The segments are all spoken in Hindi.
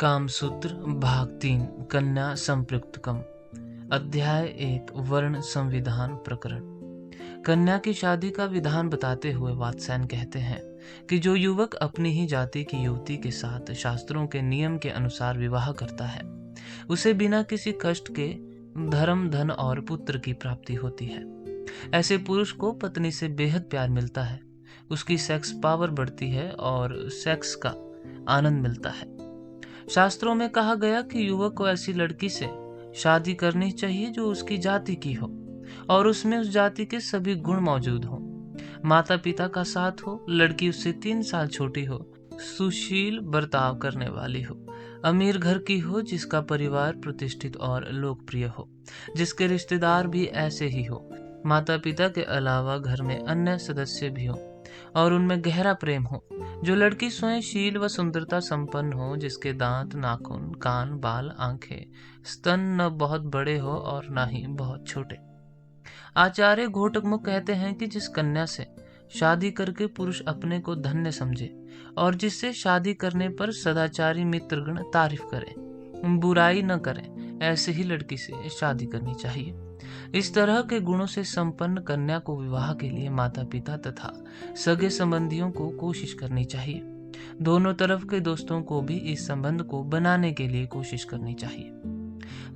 कामसूत्र भाग 3 कन्या संपृक्तकम अध्याय 1 वर्ण संविधान प्रकरण। कन्या की शादी का विधान बताते हुए वात्स्यायन कहते हैं कि जो युवक अपनी ही जाति की युवती के साथ शास्त्रों के नियम के अनुसार विवाह करता है उसे बिना किसी कष्ट के धर्म धन और पुत्र की प्राप्ति होती है। ऐसे पुरुष को पत्नी से बेहद प्यार मिलता है, उसकी सेक्स पावर बढ़ती है और सेक्स का आनंद मिलता है। शास्त्रों में कहा गया कि युवक को ऐसी लड़की से शादी करनी चाहिए जो उसकी जाति की हो और उसमें उस जाति के सभी गुण मौजूद हो। माता पिता का साथ हो, लड़की उससे 3 साल छोटी हो, सुशील बर्ताव करने वाली हो, अमीर घर की हो, जिसका परिवार प्रतिष्ठित और लोकप्रिय हो, जिसके रिश्तेदार भी ऐसे ही हो, माता पिता के अलावा घर में अन्य सदस्य भी हो और उनमें गहरा प्रेम हो। जो लड़की स्वयं शील व सुंदरता संपन्न हो, जिसके दांत, नाखून, कान, बाल, आंखें, स्तन न बहुत बड़े हो और न ही बहुत छोटे। आचार्य घोटकमुख कहते हैं कि जिस कन्या से शादी करके पुरुष अपने को धन्य समझे और जिससे शादी करने पर सदाचारी मित्रगण तारीफ करें, बुराई न करें, ऐसे ही लड़की से शादी करनी चाहिए। इस तरह के गुणों से संपन्न कन्या को विवाह के लिए माता पिता तथा सगे संबंधियों को कोशिश करनी चाहिए। दोनों तरफ के दोस्तों को भी इस संबंध को बनाने के लिए कोशिश करनी चाहिए।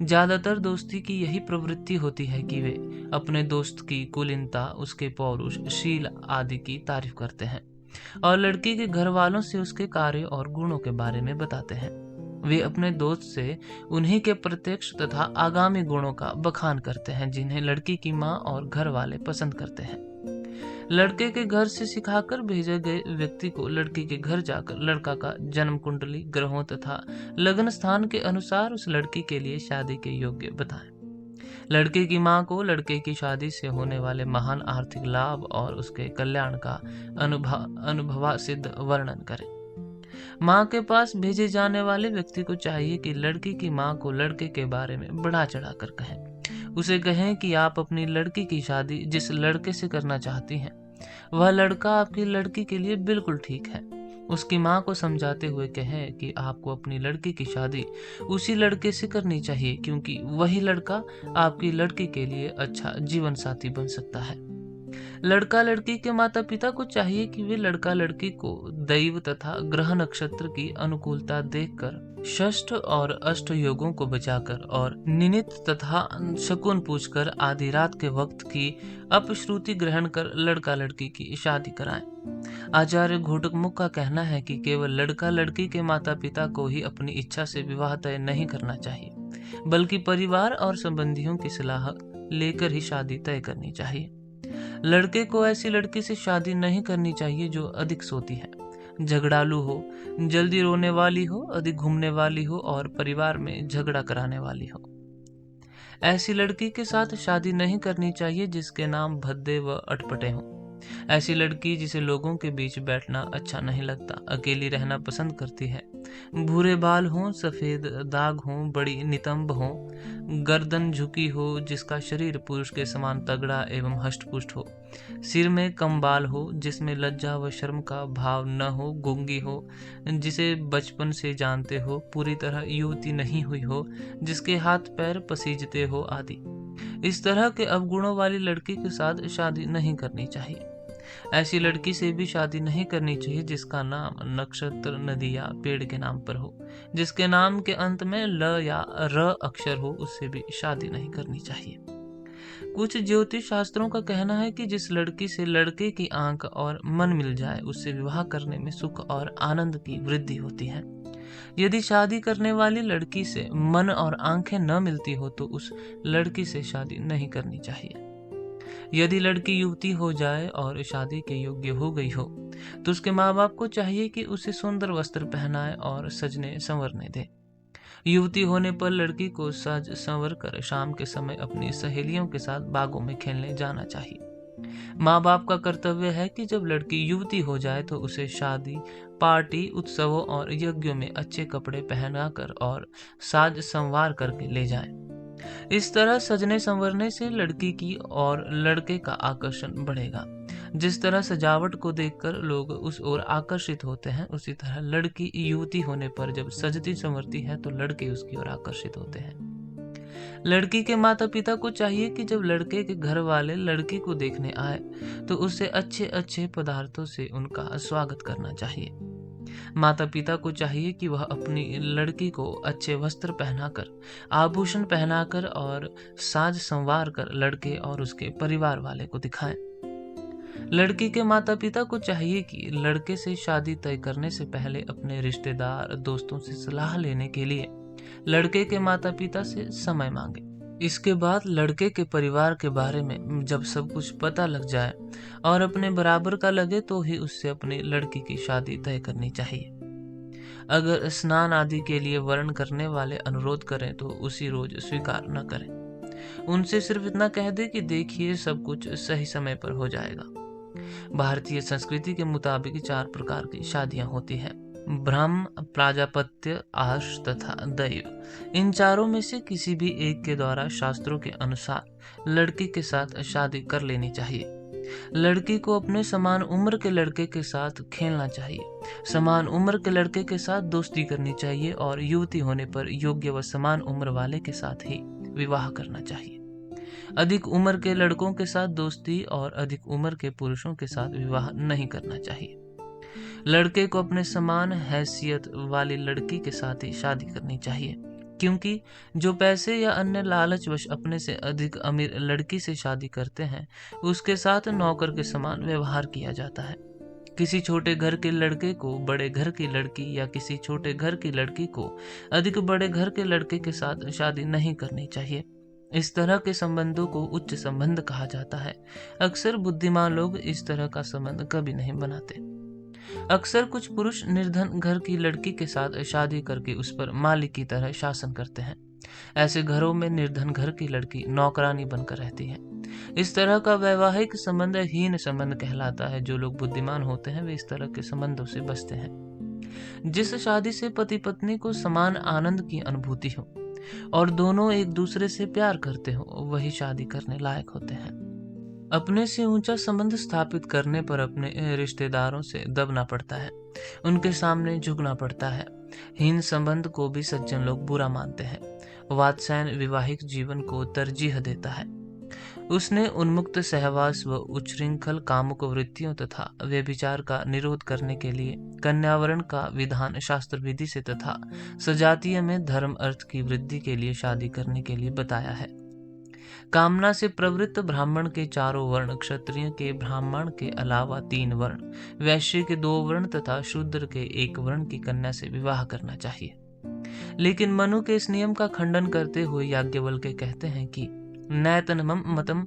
ज्यादातर दोस्ती की यही प्रवृत्ति होती है कि वे अपने दोस्त की कुलीनता, उसके पौरुष, शील आदि की तारीफ करते हैं और लड़की के घर वालों से उसके कार्य और गुणों के बारे में बताते हैं। वे अपने दोस्त से उन्हीं के प्रत्यक्ष तथा आगामी गुणों का बखान करते हैं जिन्हें लड़की की माँ और घर वाले पसंद करते हैं। लड़के के घर से सिखाकर भेजे गए व्यक्ति को लड़की के घर जाकर लड़का का जन्म कुंडली, ग्रहों तथा लग्न स्थान के अनुसार उस लड़की के लिए शादी के योग्य बताएं। लड़के की माँ को लड़के की शादी से होने वाले महान आर्थिक लाभ और उसके कल्याण का अनुभवा सिद्ध वर्णन करें। माँ के पास भेजे जाने वाले व्यक्ति को चाहिए कि लड़की की माँ को लड़के के बारे में बढ़ा चढ़ा कर कहें। उसे कहें कि आप अपनी लड़की की शादी जिस लड़के से करना चाहती हैं वह लड़का आपकी लड़की के लिए बिल्कुल ठीक है। उसकी माँ को समझाते हुए कहें कि आपको अपनी लड़की की शादी उसी लड़के से करनी चाहिए क्योंकि वही लड़का आपकी लड़की के लिए अच्छा जीवन साथी बन सकता है। लड़का लड़की के माता पिता को चाहिए कि वे लड़का लड़की को दैव तथा ग्रह नक्षत्र की अनुकूलता देखकर षष्ठ और अष्ट योगों को बचाकर और निनित तथा शकुन पूछकर आधी रात के वक्त की अपश्रुति ग्रहण कर लड़का लड़की की शादी कराएं। आचार्य घोटकमुख का कहना है कि केवल लड़का लड़की के माता पिता को ही अपनी इच्छा से विवाह तय नहीं करना चाहिए बल्कि परिवार और संबंधियों की सलाह लेकर ही शादी तय करनी चाहिए। लड़के को ऐसी लड़की से शादी नहीं करनी चाहिए जो अधिक सोती है, झगड़ालू हो, जल्दी रोने वाली हो, अधिक घूमने वाली हो और परिवार में झगड़ा कराने वाली हो। ऐसी लड़की के साथ शादी नहीं करनी चाहिए जिसके नाम भद्दे व अटपटे हों। ऐसी लड़की जिसे लोगों के बीच बैठना अच्छा नहीं लगता, अकेली रहना पसंद करती है, भूरे बाल हों, सफेद दाग हों, बड़ी नितंब हों, गर्दन झुकी हो, जिसका शरीर पुरुष के समान तगड़ा एवं हष्टपुष्ट हो, सिर में कम बाल हो, जिसमें लज्जा व शर्म का भाव न हो, गूंगी हो, जिसे बचपन से जानते हो, पूरी तरह युवती नहीं हुई हो, जिसके हाथ पैर पसीजते हो आदि। इस तरह के अवगुणों वाली लड़की के साथ शादी नहीं करनी चाहिए। ऐसी लड़की से भी शादी नहीं करनी चाहिए जिसका नाम नक्षत्र, नदी या पेड़ के नाम पर हो, जिसके नाम के अंत में ल या र अक्षर हो, उससे भी शादी नहीं करनी चाहिए। कुछ ज्योतिष शास्त्रों का कहना है कि जिस लड़की से लड़के की आंख और मन मिल जाए उससे विवाह करने में सुख और आनंद की वृद्धि होती है। यदि शादी करने वाली लड़की से मन और आंखें न मिलती हो तो उस लड़की से शादी नहीं करनी चाहिए। यदि लड़की युवती हो जाए और शादी के योग्य हो गई हो तो उसके माँ बाप को चाहिए कि उसे सुंदर वस्त्र पहनाए और सजने संवरने दे। युवती होने पर लड़की को सज संवर कर शाम के समय अपनी सहेलियों के साथ बागों में खेलने जाना चाहिए। माँ बाप का कर्तव्य है कि जब लड़की युवती हो जाए तो उसे शादी, पार्टी, उत्सवों और यज्ञों में अच्छे कपड़े पहनाकर और साज संवार करके ले जाएं। इस तरह सजने संवरने से लड़की की और लड़के का आकर्षण बढ़ेगा। जिस तरह सजावट को देखकर लोग उस ओर आकर्षित होते हैं, उसी तरह लड़की युवती होने पर जब सजती संवरती है तो लड़के उसकी ओर आकर्षित होते हैं। लड़की के माता पिता को चाहिए कि जब लड़के के घर वाले लड़की को देखने आए तो उससे अच्छे अच्छे पदार्थों से उनका स्वागत करना चाहिए। माता पिता को चाहिए कि वह अपनी लड़की को अच्छे वस्त्र पहनाकर, आभूषण पहनाकर और साज संवार कर लड़के और उसके परिवार वाले को दिखाएं। लड़की के माता पिता को चाहिए कि लड़के से शादी तय करने से पहले अपने रिश्तेदार दोस्तों से सलाह लेने के लिए लड़के के माता पिता से समय मांगे। इसके बाद लड़के के परिवार के बारे में जब सब कुछ पता लग जाए और अपने बराबर का लगे तो ही उससे अपनी लड़की की शादी तय करनी चाहिए। अगर स्नान आदि के लिए वर्ण करने वाले अनुरोध करें तो उसी रोज स्वीकार न करें। उनसे सिर्फ इतना कह दे कि देखिए सब कुछ सही समय पर हो जाएगा। भारतीय संस्कृति के मुताबिक 4 प्रकार की शादियां होती हैं: ब्रह्म, प्राजापत्य, आर्ष तथा दैव। इन चारों में से किसी भी एक के द्वारा शास्त्रों के अनुसार लड़की के साथ शादी कर लेनी चाहिए। लड़की को अपने समान उम्र के लड़के के साथ खेलना चाहिए, समान उम्र के लड़के के साथ दोस्ती करनी चाहिए और युवती होने पर योग्य व समान उम्र वाले के साथ ही विवाह करना चाहिए। अधिक उम्र के लड़कों के साथ दोस्ती और अधिक उम्र के पुरुषों के साथ विवाह नहीं करना चाहिए। लड़के को अपने समान हैसियत वाली लड़की के साथ ही शादी करनी चाहिए, क्योंकि जो पैसे या अन्य लालचवश अपने से अधिक अमीर लड़की से शादी करते हैं उसके साथ नौकर के समान व्यवहार किया जाता है। किसी छोटे घर के लड़के को बड़े घर की लड़की या किसी छोटे घर की लड़की को अधिक बड़े घर के लड़के के साथ शादी नहीं करनी चाहिए। इस तरह के संबंधों को उच्च संबंध कहा जाता है। अक्सर बुद्धिमान लोग इस तरह का संबंध कभी नहीं बनाते। अक्सर कुछ पुरुष निर्धन घर की लड़की के साथ शादी करके उस पर मालिक की तरह शासन करते हैं। ऐसे घरों में निर्धन घर की लड़की नौकरानी बनकर रहती है। इस तरह का वैवाहिक संबंध हीन संबंध कहलाता है। जो लोग बुद्धिमान होते हैं वे इस तरह के संबंधों से बचते हैं। जिस शादी से पति पत्नी को समान आनंद की अनुभूति हो और दोनों एक दूसरे से प्यार करते हो, वही शादी करने लायक होते हैं। अपने से ऊंचा संबंध स्थापित करने पर अपने रिश्तेदारों से दबना पड़ता है, उनके सामने झुकना पड़ता है। हीन संबंध को भी सज्जन लोग बुरा मानते हैं। वात्स्यायन वैवाहिक जीवन को तरजीह देता है। उसने उन्मुक्त सहवास व उच्छृंखल कामुक वृत्तियों तथा व्यभिचार का निरोध करने के लिए कन्यावरण का विधान शास्त्र विधि से तथा सजातीय में धर्म अर्थ की वृद्धि के लिए शादी करने के लिए बताया है। कामना से प्रवृत्त ब्राह्मण के 4 वर्ण, क्षत्रिय के ब्राह्मण के अलावा 3 वर्ण, वैश्य के 2 वर्ण तथा शूद्र के 1 वर्ण की कन्या से विवाह करना चाहिए। लेकिन मनु के इस नियम का खंडन करते हुए याज्ञवल्क्य कहते हैं कि नैतनमं मतम,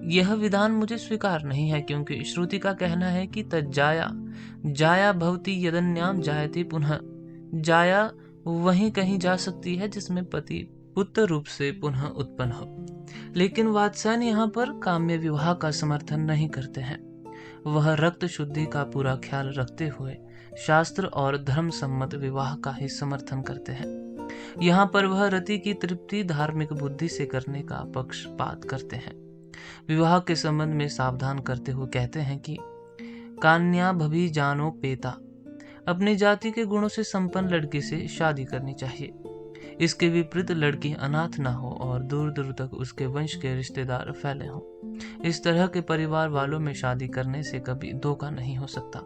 यह विधान मुझे स्वीकार नहीं है, क्योंकि श्रुति का कहना है कि तज्जाया जाया भवति यदन्याम जायते पुनः। जाया वहीं कहीं जा सकती है जिसमें पति पुत्र रूप से पुनः उत्पन्न हो। लेकिन वात्स्यायन यहाँ पर काम्य विवाह का समर्थन नहीं करते हैं। वह रक्त शुद्धि का पूरा ख्याल रखते हुए शास्त्र और धर्म सम्मत विवाह का ही समर्थन करते हैं। यहाँ पर वह रति की तृप्ति धार्मिक बुद्धि से करने का पक्षपात करते हैं। विवाह के संबंध में सावधान करते हुए कहते हैं कि कान्या भवी जानो पेता, अपनी जाति के गुणों से संपन्न लड़की से शादी करनी चाहिए। इसके विपरीत लड़की अनाथ न हो और दूर दूर तक उसके वंश के रिश्तेदार फैले हों। इस तरह के परिवार वालों में शादी करने से कभी धोखा नहीं हो सकता।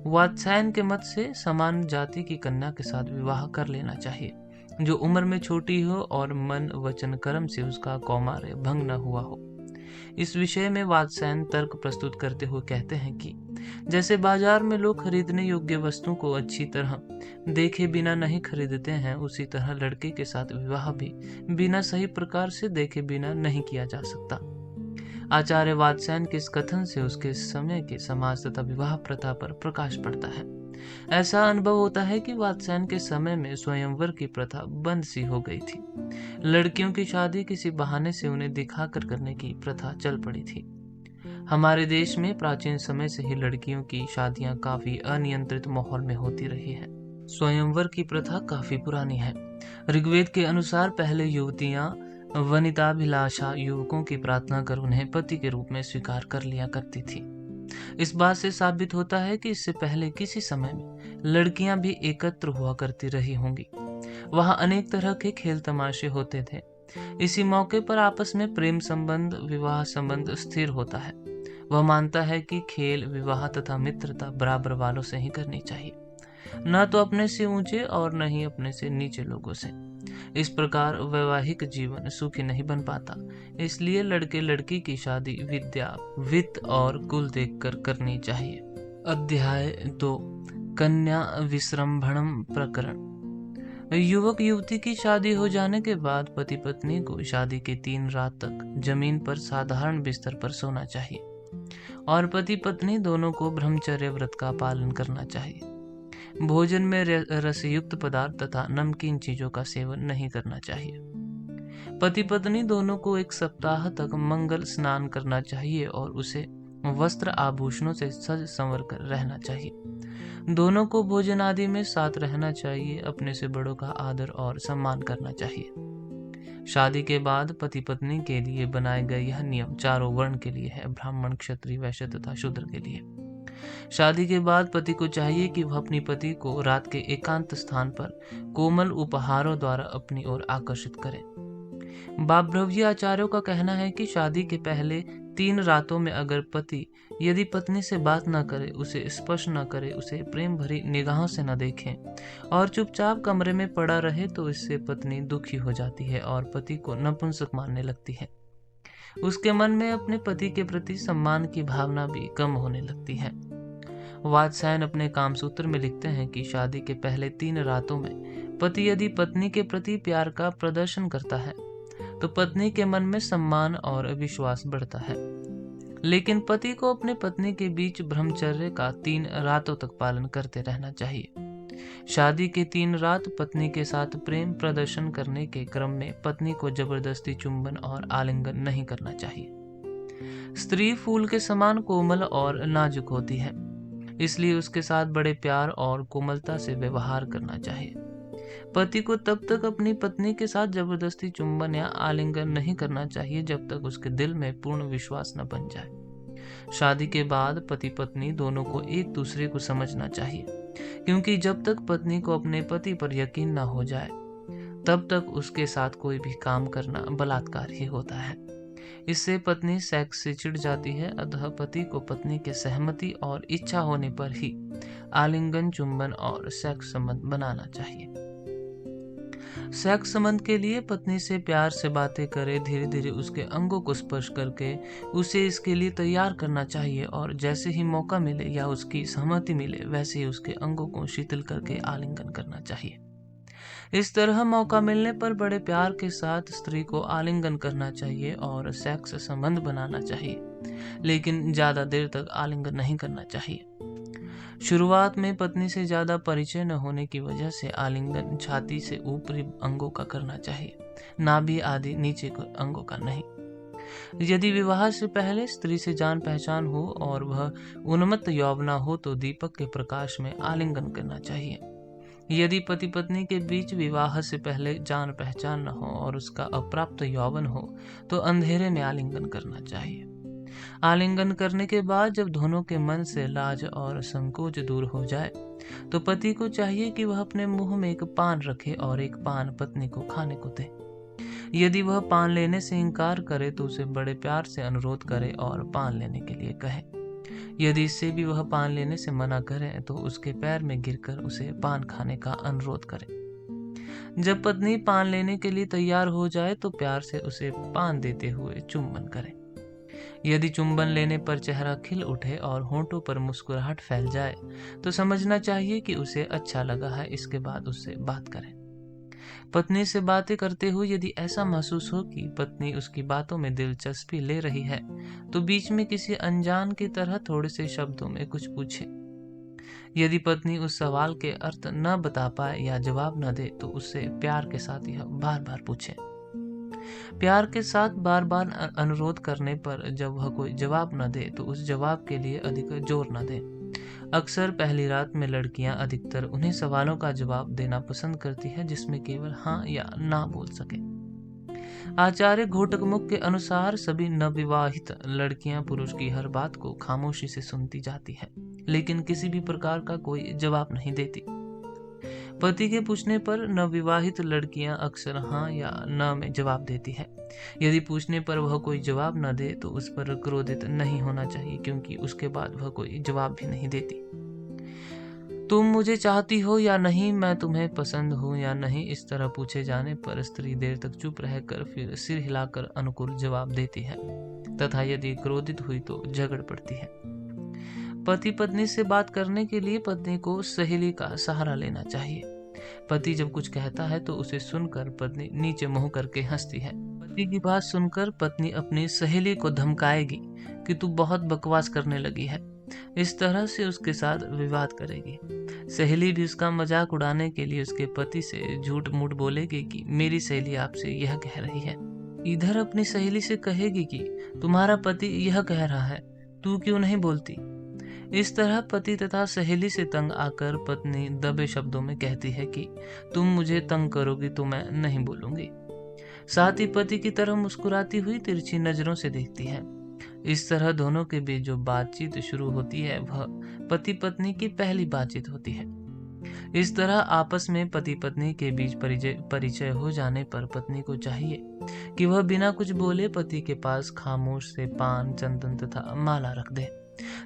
वात्स्यायन के मत से समान जाति की कन्या के साथ विवाह कर लेना चाहिए, जो उम्र में छोटी हो और मन वचन कर्म से उसका कौमार्य भंग न हुआ हो। इस विषय में वात्स्यायन तर्क प्रस्तुत करते हुए कहते हैं कि जैसे बाजार में लोग खरीदने योग्य वस्तु को अच्छी तरह देखे बिना नहीं खरीदते हैं, उसी तरह लड़के के साथ विवाह भी बिना सही प्रकार से देखे बिना नहीं किया जा सकता। आचार्य वात्स्यायन के इस कथन से उसके समय के समाज तथा विवाह प्रथा पर प्रकाश पड़ता है। ऐसा अनुभव होता है कि वात्स्यायन के समय में स्वयंवर की प्रथा बंद सी हो गई थी। लड़कियों की शादी किसी बहाने से उन्हें दिखाकर करने की प्रथा चल पड़ी थी। हमारे देश में प्राचीन समय से ही लड़कियों की शादियां काफी अनियंत्रित माहौल में होती रही है। स्वयंवर की प्रथा काफी पुरानी है। ऋग्वेद के अनुसार पहले युवतियां वनिताभिलाषा युवकों की प्रार्थना कर उन्हें पति के रूप में स्वीकार कर लिया करती थी। इस बात से साबित होता है कि इससे पहले किसी समय में लड़कियां भी एकत्र हुआ करती रही होंगी। वहां अनेक तरह के खेल तमाशे होते थे। इसी मौके पर आपस में प्रेम संबंध, विवाह संबंध स्थिर होता है। वह मानता है कि खेल, विवाह तथा मित्रता बराबर वालों से ही करनी चाहिए, न तो अपने से ऊंचे और न ही अपने से नीचे लोगों से। इस प्रकार वैवाहिक जीवन सुखी नहीं बन पाता। इसलिए लड़के लड़की की शादी विद्या, वित्त और कुल देखकर करनी चाहिए। अध्याय 2, कन्या विसृंभणम प्रकरण। युवक युवती की शादी हो जाने के बाद पति पत्नी को शादी के 3 रात तक जमीन पर साधारण बिस्तर पर सोना चाहिए और पति पत्नी दोनों को ब्रह्मचर्य व्रत का पालन करना चाहिए। भोजन में रसयुक्त पदार्थ तथा नमकीन चीजों का सेवन नहीं करना चाहिए। पति पत्नी दोनों को 1 सप्ताह तक मंगल स्नान करना चाहिए और उसे वस्त्र आभूषणों से सज संवर कर रहना चाहिए। दोनों को भोजन आदि में साथ रहना चाहिए। अपने से बड़ों का आदर और सम्मान करना चाहिए। शादी के बाद पति पत्नी के लिए बनाए गए यह नियम चारों वर्ण के लिए है, ब्राह्मण, क्षत्रिय, वैश्य तथा शूद्र के लिए। शादी के बाद पति को चाहिए कि वह अपनी पति को रात के एकांत स्थान पर कोमल उपहारों द्वारा अपनी ओर आकर्षित करे। बाब्रव्य आचार्यों का कहना है कि शादी के पहले 3 रातों में अगर पति यदि पत्नी से बात न करे, उसे स्पर्श न करे, उसे प्रेम भरी निगाहों से न देखे और चुपचाप कमरे में पड़ा रहे तो इससे पत्नी दुखी हो जाती है और पति को नपुंसक मानने लगती है। उसके मन में अपने पति के प्रति सम्मान की भावना भी कम होने लगती है। वात्स्यायन अपने कामसूत्र में लिखते हैं कि शादी के पहले 3 रातों में पति यदि पत्नी के प्रति प्यार का प्रदर्शन करता है तो पत्नी के मन में सम्मान और विश्वास बढ़ता है। लेकिन पति को अपने पत्नी के बीच ब्रह्मचर्य का 3 रातों तक पालन करते रहना चाहिए। शादी के 3 रात पत्नी के साथ प्रेम प्रदर्शन करने के क्रम में पत्नी को जबरदस्ती चुंबन और आलिंगन नहीं करना चाहिए। स्त्री फूल के समान कोमल और नाजुक होती है, इसलिए उसके साथ बड़े प्यार और कोमलता से व्यवहार करना चाहिए। पति को तब तक अपनी पत्नी के साथ जबरदस्ती चुंबन या आलिंगन नहीं करना चाहिए जब तक उसके दिल में पूर्ण विश्वास न बन जाए। शादी के बाद पति पत्नी दोनों को एक दूसरे को समझना चाहिए, क्योंकि जब तक पत्नी को अपने पति पर यकीन न हो जाए तब तक उसके साथ कोई भी काम करना बलात्कार ही होता है। इससे पत्नी सेक्स से चिढ़ जाती है। अतः पति को पत्नी के सहमति और इच्छा होने पर ही आलिंगन, चुंबन और सेक्स संबंध बनाना चाहिए। सेक्स संबंध के लिए पत्नी से प्यार से बातें करे, धीरे धीरे उसके अंगों को स्पर्श करके उसे इसके लिए तैयार करना चाहिए और जैसे ही मौका मिले या उसकी सहमति मिले वैसे ही उसके अंगों को शीतल करके आलिंगन करना चाहिए। इस तरह मौका मिलने पर बड़े प्यार के साथ स्त्री को आलिंगन करना चाहिए और सेक्स संबंध बनाना चाहिए, लेकिन ज्यादा देर तक आलिंगन नहीं करना चाहिए। शुरुआत में पत्नी से ज्यादा परिचय न होने की वजह से आलिंगन छाती से ऊपरी अंगों का करना चाहिए, नाभि आदि नीचे के अंगों का नहीं। यदि विवाह से पहले स्त्री से जान पहचान हो और वह उन्मत्त यौवना हो तो दीपक के प्रकाश में आलिंगन करना चाहिए। यदि पति पत्नी के बीच विवाह से पहले जान पहचान न हो और उसका अप्राप्त यौवन हो तो अंधेरे में आलिंगन करना चाहिए। आलिंगन करने के बाद जब दोनों के मन से लाज और संकोच दूर हो जाए तो पति को चाहिए कि वह अपने मुंह में एक पान रखे और एक पान पत्नी को खाने को दे। यदि वह पान लेने से इनकार करे तो उसे बड़े प्यार से अनुरोध करे और पान लेने के लिए कहे। यदि इससे भी वह पान लेने से मना करे तो उसके पैर में गिरकर उसे पान खाने का अनुरोध करे। जब पत्नी पान लेने के लिए तैयार हो जाए तो प्यार से उसे पान देते हुए चुंबन करे। यदि चुंबन लेने पर चेहरा खिल उठे और होंठों पर मुस्कुराहट फैल जाए तो समझना चाहिए कि उसे अच्छा लगा है। इसके बाद उससे बात करें। पत्नी से बातें करते हुए यदि ऐसा महसूस हो कि पत्नी उसकी बातों में दिलचस्पी ले रही है तो बीच में किसी अनजान की तरह थोड़े से शब्दों में कुछ पूछे। यदि पत्नी उस सवाल के अर्थ न बता पाए या जवाब न दे तो उससे प्यार के साथ यह बार बार पूछे। प्यार के साथ बार बार अनुरोध करने पर जब वह कोई जवाब न दे तो उस जवाब के लिए अधिक जोर न दे। अक्सर पहली रात में लड़कियां अधिकतर उन्हीं सवालों का जवाब देना पसंद करती है जिसमें केवल हाँ या ना बोल सके। आचार्य घोटकमुख के अनुसार सभी नवविवाहित लड़कियां पुरुष की हर बात को खामोशी से सुनती जाती है, लेकिन किसी भी प्रकार का कोई जवाब नहीं देती। पति के पूछने पर नवविवाहित लड़कियां अक्सर हाँ या न में जवाब देती है। यदि पूछने पर वह कोई जवाब न दे तो उस पर क्रोधित नहीं होना चाहिए, क्योंकि उसके बाद वह कोई जवाब भी नहीं देती। तुम मुझे चाहती हो या नहीं, मैं तुम्हें पसंद हूँ या नहीं, इस तरह पूछे जाने पर स्त्री देर तक चुप रहकर फिर सिर हिलाकर अनुकूल जवाब देती है तथा यदि क्रोधित हुई तो झगड़ पड़ती है। पति पत्नी से बात करने के लिए पत्नी को सहेली का सहारा लेना चाहिए। पति जब कुछ कहता है तो उसे सुनकर पत्नी नीचे मुंह करके हंसती है। पति की बात सुनकर पत्नी अपनी सहेली को धमकाएगी कि तू बहुत बकवास करने लगी है। इस तरह से उसके साथ विवाद करेगी। सहेली भी उसका मजाक उड़ाने के लिए उसके पति से झूठ मूठ बोलेगी कि मेरी सहेली आपसे यह कह रही है। इधर अपनी सहेली से कहेगी कि तुम्हारा पति यह कह रहा है, तू क्यों नहीं बोलती। इस तरह पति तथा सहेली से तंग आकर पत्नी दबे शब्दों में कहती है कि तुम मुझे तंग करोगी तो मैं नहीं बोलूंगी। साथ ही पति की तरफ मुस्कुराती हुई तिरछी नजरों से देखती है। इस तरह दोनों के बीच जो बातचीत शुरू होती है वह पति पत्नी की पहली बातचीत होती है। इस तरह आपस में पति पत्नी के बीच परिचय हो जाने पर पत्नी को चाहिए कि वह बिना कुछ बोले पति के पास खामोश से पान, चंदन तथा माला रख दे।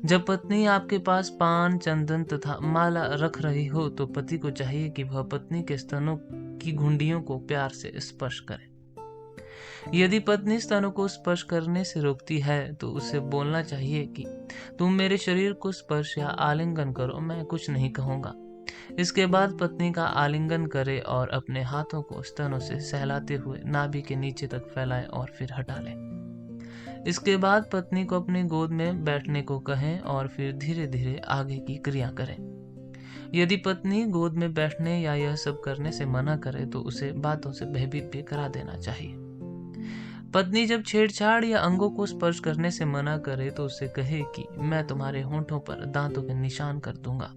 जब पत्नी आपके पास पान, चंदन तथा माला रख रही हो तो पति को चाहिए कि वह पत्नी के स्तनों की घुंडियों को प्यार से स्पर्श करे। यदि पत्नी स्तनों को स्पर्श करने से रोकती है तो उसे बोलना चाहिए कि तुम मेरे शरीर को स्पर्श या आलिंगन करो, मैं कुछ नहीं कहूंगा। इसके बाद पत्नी का आलिंगन करे और अपने हाथों को स्तनों से सहलाते हुए नाभि के नीचे तक फैलाए और फिर हटा ले। इसके बाद पत्नी को अपनी गोद में बैठने को कहें और फिर धीरे धीरे आगे की क्रिया करें। यदि पत्नी गोद में बैठने या यह सब करने से मना करे तो उसे बातों से भयभीत भी करा देना चाहिए। पत्नी जब छेड़छाड़ या अंगों को स्पर्श करने से मना करे तो उसे कहे कि मैं तुम्हारे होंठों पर दांतों के निशान कर दूंगा,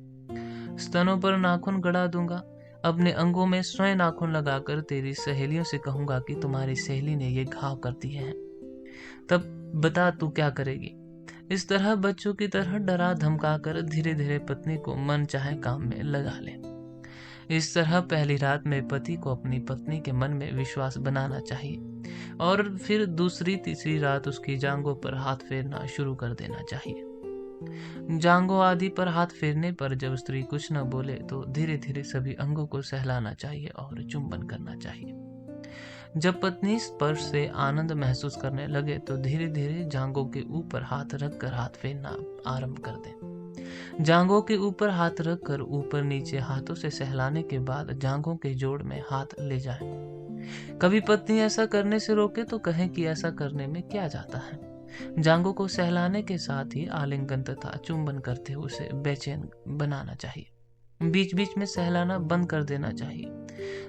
स्तनों पर नाखून गड़ा दूंगा, अपने अंगों में स्वयं नाखून लगाकर तेरी सहेलियों से कहूंगा कि तुम्हारी सहेली ने ये घाव कर दिए हैं, तब बता तू क्या करेगी। इस तरह बच्चों की तरह डरा धमका कर धीरे धीरे पत्नी को मन चाहे काम में लगा ले। इस तरह पहली रात में पति को अपनी पत्नी के मन में विश्वास बनाना चाहिए और फिर दूसरी तीसरी रात उसकी जांघों पर हाथ फेरना शुरू कर देना चाहिए। जांघों आदि पर हाथ फेरने पर जब स्त्री कुछ न बोले तो धीरे धीरे सभी अंगों को सहलाना चाहिए और चुंबन करना चाहिए। जब पत्नी स्पर्श से आनंद महसूस करने लगे तो धीरे धीरे जांघों के ऊपर हाथ रखकर हाथ फेरना आरंभ कर दें। जांघों के ऊपर हाथ रखकर ऊपर नीचे हाथों से सहलाने के बाद जांघों के जोड़ में हाथ ले जाएं। कभी पत्नी ऐसा करने से रोके तो कहें कि ऐसा करने में क्या जाता है। जांघों को सहलाने के साथ ही आलिंगन तथा चुंबन करते हुए उसे बेचैन बनाना चाहिए। बीच बीच में सहलाना बंद कर देना चाहिए।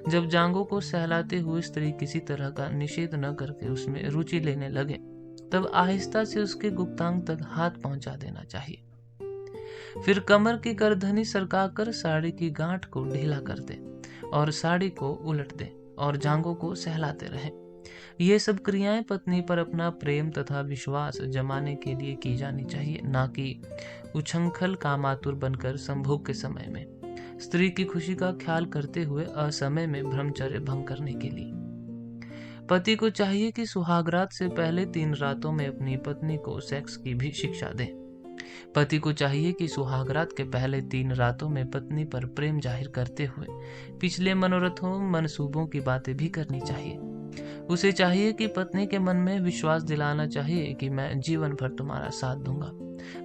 जब जांघों को सहलाते हुए स्त्री किसी तरह का निषेध न करके उसमें रुचि लेने लगे तब आहिस्ता से उसके गुप्तांग तक हाथ पहुंचा देना चाहिए। फिर कमर की करधनी सरकाकर साड़ी की गांठ को ढीला कर दे और साड़ी को उलट दे और जांघों को सहलाते रहे। ये सब क्रियाएं पत्नी पर अपना प्रेम तथा विश्वास जमाने के लिए की जानी चाहिए, ना कि उछंखल कामातुर बनकर संभोग के समय में स्त्री की खुशी का ख्याल करते हुए असमय में ब्रह्मचर्य भंग करने के लिए। पति को चाहिए कि सुहागरात से पहले 3 रातों में अपनी पत्नी को सेक्स की भी शिक्षा दे। पति को चाहिए कि सुहागरात के पहले 3 रातों में पत्नी पर प्रेम जाहिर करते हुए पिछले मनोरथों मनसूबों की बातें भी करनी चाहिए। उसे चाहिए कि पत्नी के मन में विश्वास दिलाना चाहिए कि मैं जीवन भर तुम्हारा साथ दूंगा,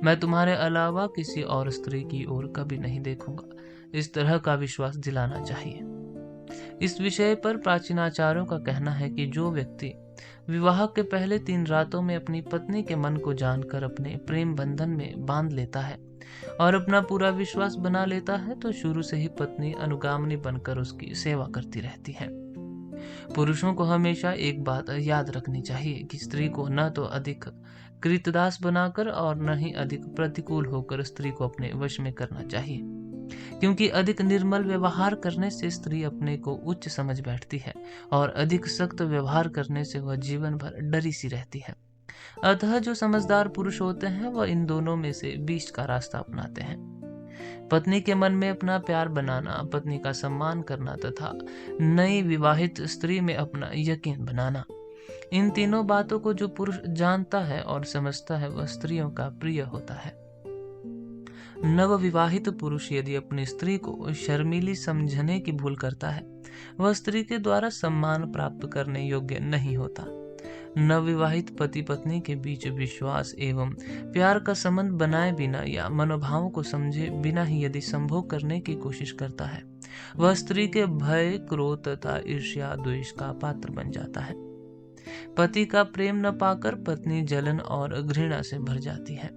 मैं तुम्हारे अलावा किसी और स्त्री की ओर कभी नहीं देखूंगा। इस तरह का विश्वास दिलाना चाहिए। इस विषय पर प्राचीनाचार्यों का कहना है कि जो व्यक्ति विवाह के पहले 3 रातों में अपनी पत्नी के मन को जानकर अपने प्रेम बंधन में बांध लेता है और अपना पूरा विश्वास बना लेता है तो शुरू से ही पत्नी अनुगामिनी बनकर उसकी सेवा करती रहती है। पुरुषों को हमेशा एक बात याद रखनी चाहिए कि स्त्री को न तो अधिक कृतदास बनाकर और न ही अधिक प्रतिकूल होकर स्त्री को अपने वश में करना चाहिए। क्योंकि अधिक निर्मल व्यवहार करने से स्त्री अपने को उच्च समझ बैठती है और अधिक सख्त व्यवहार करने से वह जीवन भर डरी सी रहती है। अतः जो समझदार पुरुष होते हैं वह इन दोनों में से बीच का रास्ता अपनाते हैं। पत्नी के मन में अपना प्यार बनाना, पत्नी का सम्मान करना तथा नई विवाहित स्त्री में अपना यकीन बनाना, इन तीनों बातों को जो पुरुष जानता है और समझता है वह स्त्रियों का प्रिय होता है। नवविवाहित पुरुष यदि अपनी स्त्री को शर्मीली समझने की भूल करता है, वह स्त्री के द्वारा सम्मान प्राप्त करने योग्य नहीं होता। नवविवाहित पति पत्नी के बीच विश्वास एवं प्यार का संबंध बनाए बिना या मनोभावों को समझे बिना ही यदि संभोग करने की कोशिश करता है, वह स्त्री के भय, क्रोध तथा ईर्ष्या, द्वेष का पात्र बन जाता है। पति का प्रेम न पाकर पत्नी जलन और घृणा से भर जाती है।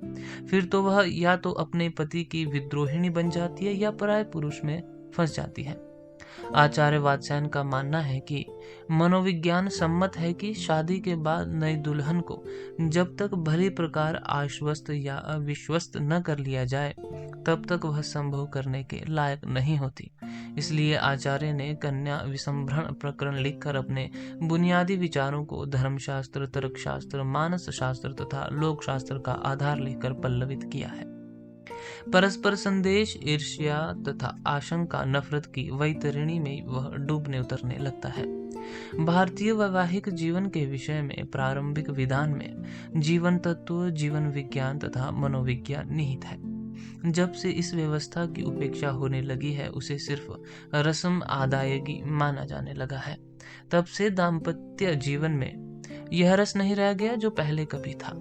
फिर तो वह या तो अपने पति की विद्रोहिणी बन जाती है या पराये पुरुष में फंस जाती है। आचार्य वात्स्यायन का मानना है कि मनोविज्ञान सम्मत है कि शादी के बाद नई दुल्हन को जब तक भली प्रकार आश्वस्त या अविश्वस्त न कर लिया जाए, तब तक वह संभोग करने के लायक नहीं होती। इसलिए आचार्य ने कन्या विसंभरण प्रकरण लिखकर अपने बुनियादी विचारों को धर्मशास्त्र, तर्कशास्त्र, मानस शास्त्र तथा लोक शास्त्र का आधार लेकर पल्लवित किया है। परस्पर संदेश, ईर्ष्या तथा आशंका, नफरत की वैतरणी में वह डूबने उतरने लगता है। भारतीय वैवाहिक जीवन के विषय में प्रारंभिक विधान में जीवन तत्व, जीवन विज्ञान तथा मनोविज्ञान निहित है। जब से इस व्यवस्था की उपेक्षा होने लगी है, उसे सिर्फ रस्म अदायगी माना जाने लगा है। तब से दाम्पत्य जीवन में यह रस नहीं रह गया जो पहले कभी था।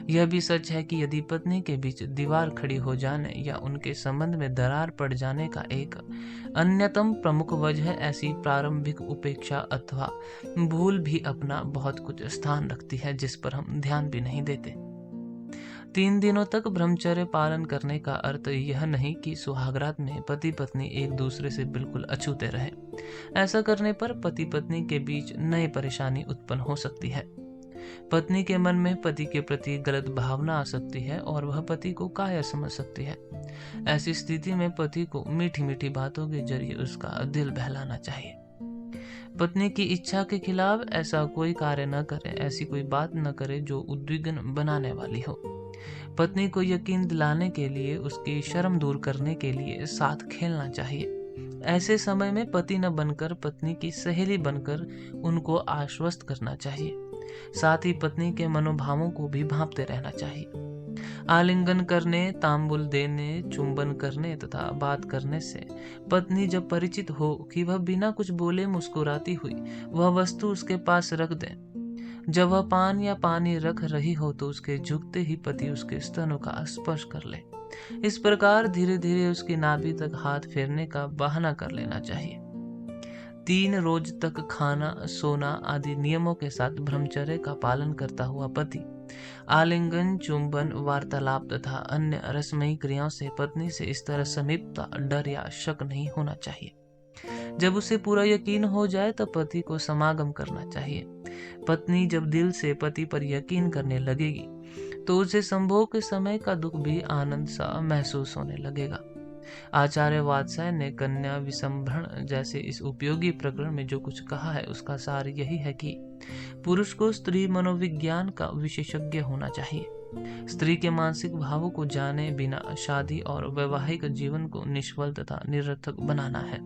यह भी सच है कि यदि पत्नी के बीच दीवार खड़ी हो जाने या उनके संबंध में दरार पड़ जाने का एक अन्यतम प्रमुख वजह ऐसी प्रारंभिक उपेक्षा अथवा भूल भी अपना बहुत कुछ स्थान रखती है, जिस पर हम ध्यान भी नहीं देते। 3 दिनों तक ब्रह्मचर्य पालन करने का अर्थ यह नहीं कि सुहागरात में पति पत्नी एक दूसरे से बिल्कुल अछूते रहे। ऐसा करने पर पति पत्नी के बीच नई परेशानी उत्पन्न हो सकती है। पत्नी के मन में पति के प्रति गलत भावना आ सकती है और वह पति को कायर समझ सकती है। ऐसी स्थिति में पति को मीठी मीठी बातों के जरिए उसका दिल बहलाना चाहिए। पत्नी की इच्छा के खिलाफ ऐसा कोई कार्य न करे, ऐसी कोई बात न करे जो उद्विग्न बनाने वाली हो। पत्नी को यकीन दिलाने के लिए, उसकी शर्म दूर करने के लिए साथ खेलना चाहिए। ऐसे समय में पति न बनकर पत्नी की सहेली बनकर उनको आश्वस्त करना चाहिए। साथ ही पत्नी के मनोभावों को भी भांपते रहना चाहिए। आलिंगन करने, तांबुल देने, चुंबन करने तथा बात करने से पत्नी जब परिचित हो कि वह बिना कुछ बोले मुस्कुराती हुई वह वस्तु उसके पास रख दे। जब वह पान या पानी रख रही हो तो उसके झुकते ही पति उसके स्तनों का स्पर्श कर ले। इस प्रकार धीरे धीरे उसकी नाभि तक हाथ फेरने का बहाना कर लेना चाहिए। 3 रोज तक खाना, सोना आदि नियमों के साथ ब्रह्मचर्य का पालन करता हुआ पति आलिंगन, चुंबन, वार्तालाप तथा अन्य रसमयी क्रियाओं से पत्नी से इस तरह समीपता, डर या शक नहीं होना चाहिए। जब उसे पूरा यकीन हो जाए तब पति को समागम करना चाहिए। पत्नी जब दिल से पति पर यकीन करने लगेगी तो उसे संभोग के समय का दुख भी आनंद सा महसूस होने लगेगा। आचार्य वात्स्यायन ने कन्या विसंभरण जैसे इस उपयोगी प्रकरण में जो कुछ कहा है उसका सार यही है कि पुरुष को स्त्री मनोविज्ञान का विशेषज्ञ होना चाहिए। स्त्री के मानसिक भावों को जाने बिना शादी और वैवाहिक जीवन को निष्फल तथा निरर्थक बनाना है।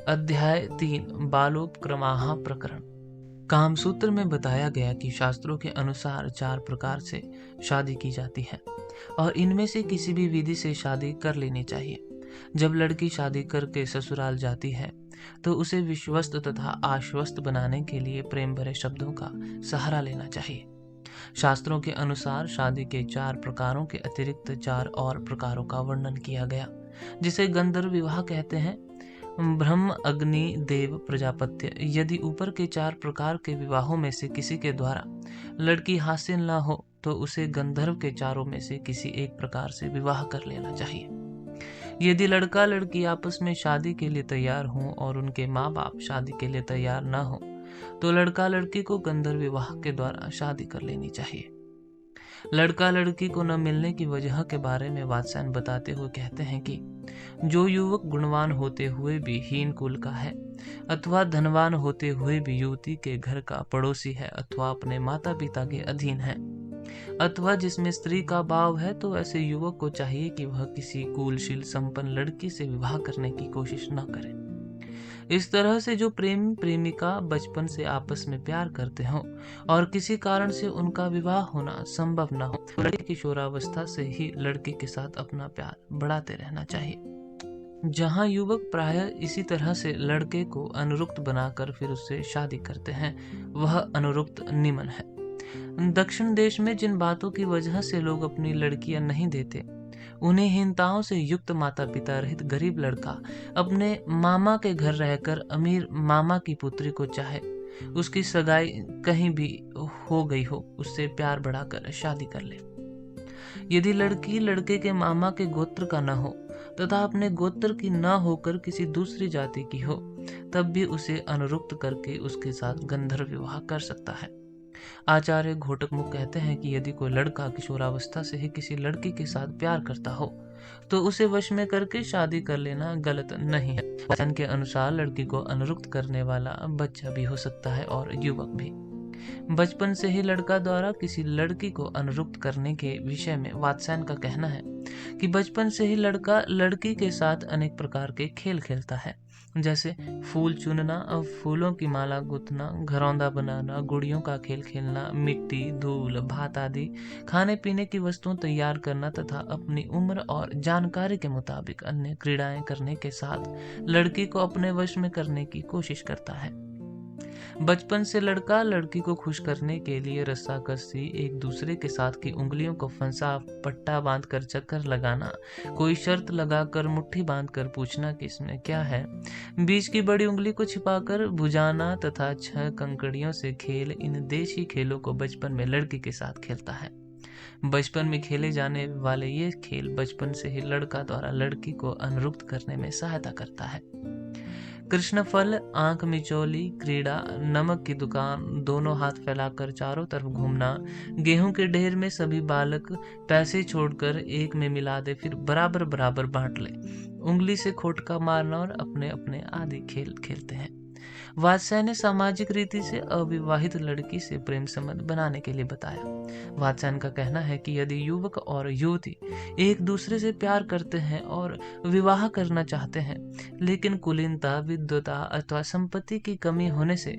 अध्याय 3 बालोपक्रमाः प्रकरण। कामसूत्र में बताया गया कि शास्त्रों के अनुसार 4 प्रकार से शादी की जाती है और इनमें से किसी भी विधि से शादी कर लेनी चाहिए। जब लड़की शादी करके ससुराल जाती है तो उसे विश्वस्त तथा आश्वस्त बनाने के लिए प्रेम भरे शब्दों का सहारा लेना चाहिए। शास्त्रों के अनुसार शादी के 4 प्रकारों के अतिरिक्त 4 और प्रकारों का वर्णन किया गया, जिसे गंधर्व विवाह कहते हैं। ब्रह्म, अग्नि, देव, प्रजापत्य। यदि ऊपर के 4 प्रकार के विवाहों में से किसी के द्वारा लड़की हासिल न हो तो उसे गंधर्व के 4 में से किसी एक प्रकार से विवाह कर लेना चाहिए। यदि लड़का लड़की आपस में शादी के लिए तैयार हों और उनके माँ बाप शादी के लिए तैयार न हो तो लड़का लड़की को गंधर्व विवाह के द्वारा शादी कर लेनी चाहिए। लड़का लड़की को न मिलने की वजह के बारे में वात्स्यायन बताते हुए कहते हैं कि जो युवक गुणवान होते हुए भी हीन कुल का है, अथवा धनवान होते हुए भी युवती के घर का पड़ोसी है, अथवा अपने माता पिता के अधीन है, अथवा जिसमें स्त्री का भाव है, तो ऐसे युवक को चाहिए कि वह किसी कुलशील संपन्न लड़की से विवाह करने की कोशिश न करे। इस तरह से जो प्रेमी प्रेमिका बचपन से आपस में प्यार करते हो और किसी कारण से उनका विवाह होना संभव न हो, लड़की किशोरावस्था से ही लड़की के साथ अपना प्यार बढ़ाते रहना चाहिए। जहाँ युवक प्रायः इसी तरह से लड़के को अनुरुक्त बनाकर फिर उससे शादी करते हैं, वह अनुरुक्त निमन है। दक्षिण देश में जिन बातों की वजह से लोग अपनी लड़कियां नहीं देते, उन्हें हीनताओं से युक्त माता पिता रहित गरीब लड़का अपने मामा के घर रहकर अमीर मामा की पुत्री को चाहे उसकी सगाई कहीं भी हो गई हो, उससे प्यार बढ़ाकर शादी कर ले। यदि लड़की लड़के के मामा के गोत्र का न हो तथा अपने गोत्र की न होकर किसी दूसरी जाति की हो, तब भी उसे अनुरुक्त करके उसके साथ गंधर्व विवाह कर सकता है। आचार्य घोटकमुख कहते हैं कि यदि कोई लड़का किशोरावस्था से ही किसी लड़की के साथ प्यार करता हो, तो उसे वश में करके शादी कर लेना गलत नहीं है। वचन के अनुसार लड़की को अनुरुक्त करने वाला बच्चा भी हो सकता है और युवक भी। बचपन से ही लड़का द्वारा किसी लड़की को अनुरुक्त करने के विषय में वात्स्यायन का कहना है कि बचपन से ही लड़का लड़की के साथ अनेक प्रकार के खेल खेलता है, जैसे फूल चुनना, फूलों की माला गुथना, घरौंदा बनाना, गुड़ियों का खेल खेलना, मिट्टी, धूल, भात आदि खाने पीने की वस्तुएं तैयार करना तथा अपनी उम्र और जानकारी के मुताबिक अन्य क्रीड़ाएं करने के साथ लड़की को अपने वश में करने की कोशिश करता है। बचपन से लड़का लड़की को खुश करने के लिए रस्साकसी, एक दूसरे के साथ की उंगलियों को फंसा पट्टा बांधकर चक्कर लगाना, कोई शर्त लगाकर मुट्ठी बांधकर पूछना कि इसमें क्या है, बीच की बड़ी उंगली को छिपाकर बुझाना तथा 6 कंकड़ियों से खेल, इन देशी खेलों को बचपन में लड़की के साथ खेलता है। बचपन में खेले जाने वाले ये खेल बचपन से ही लड़का द्वारा लड़की को अनुरुक्त करने में सहायता करता है। कृष्ण फल, आंख मिचौली क्रीड़ा, नमक की दुकान, दोनों हाथ फैलाकर चारों तरफ घूमना, गेहूं के ढेर में सभी बालक पैसे छोड़कर एक में मिला दे फिर बराबर बराबर बांट ले, उंगली से खोटका मारना और अपने अपने आदि खेल खेलते हैं। वात्स्यायन ने सामाजिक रीति से अविवाहित लड़की से प्रेम संबंध बनाने के लिए बताया। वात्स्यायन का कहना है कि यदि युवक और युवती एक दूसरे से प्यार करते हैं और विवाह करना चाहते हैं, लेकिन कुलीनता, विद्वता अथवा संपत्ति की कमी होने से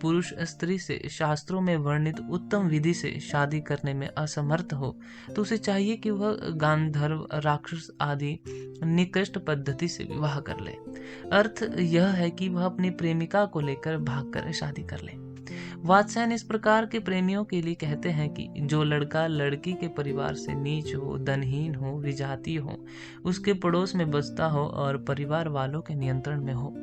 पुरुष स्त्री से शास्त्रों में वर्णित उत्तम विधि से शादी करने में असमर्थ हो, तो उसे चाहिए कि वह गांधर्व, राक्षस आदि निकृष्ट पद्धति से विवाह कर ले। अर्थ यह है कि वह अपनी प्रेमिका को लेकर भागकर शादी कर ले। वात्स्यायन इस प्रकार के प्रेमियों के लिए कहते हैं कि जो लड़का लड़की के परिवार से नीच हो, धनहीन हो, विजातीय हो, उसके पड़ोस में बसता हो और परिवार वालों के नियंत्रण में हो,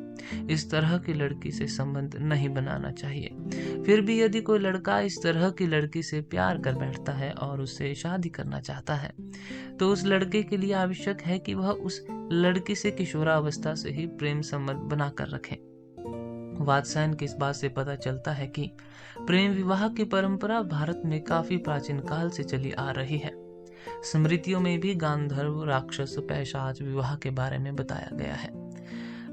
इस तरह की लड़की से संबंध नहीं बनाना चाहिए। फिर भी यदि कोई लड़का इस तरह की लड़की से प्यार कर बैठता है और उससे शादी करना चाहता है, तो उस लड़के के लिए आवश्यक है कि वह उस लड़की से किशोरावस्था से ही प्रेम संबंध बनाकर रखे। वात्स्यायन की इस बात से पता चलता है कि प्रेम विवाह की परंपरा भारत में काफी प्राचीन काल से चली आ रही है। स्मृतियों में भी गांधर्व, राक्षस, पैशाच विवाह के बारे में बताया गया है।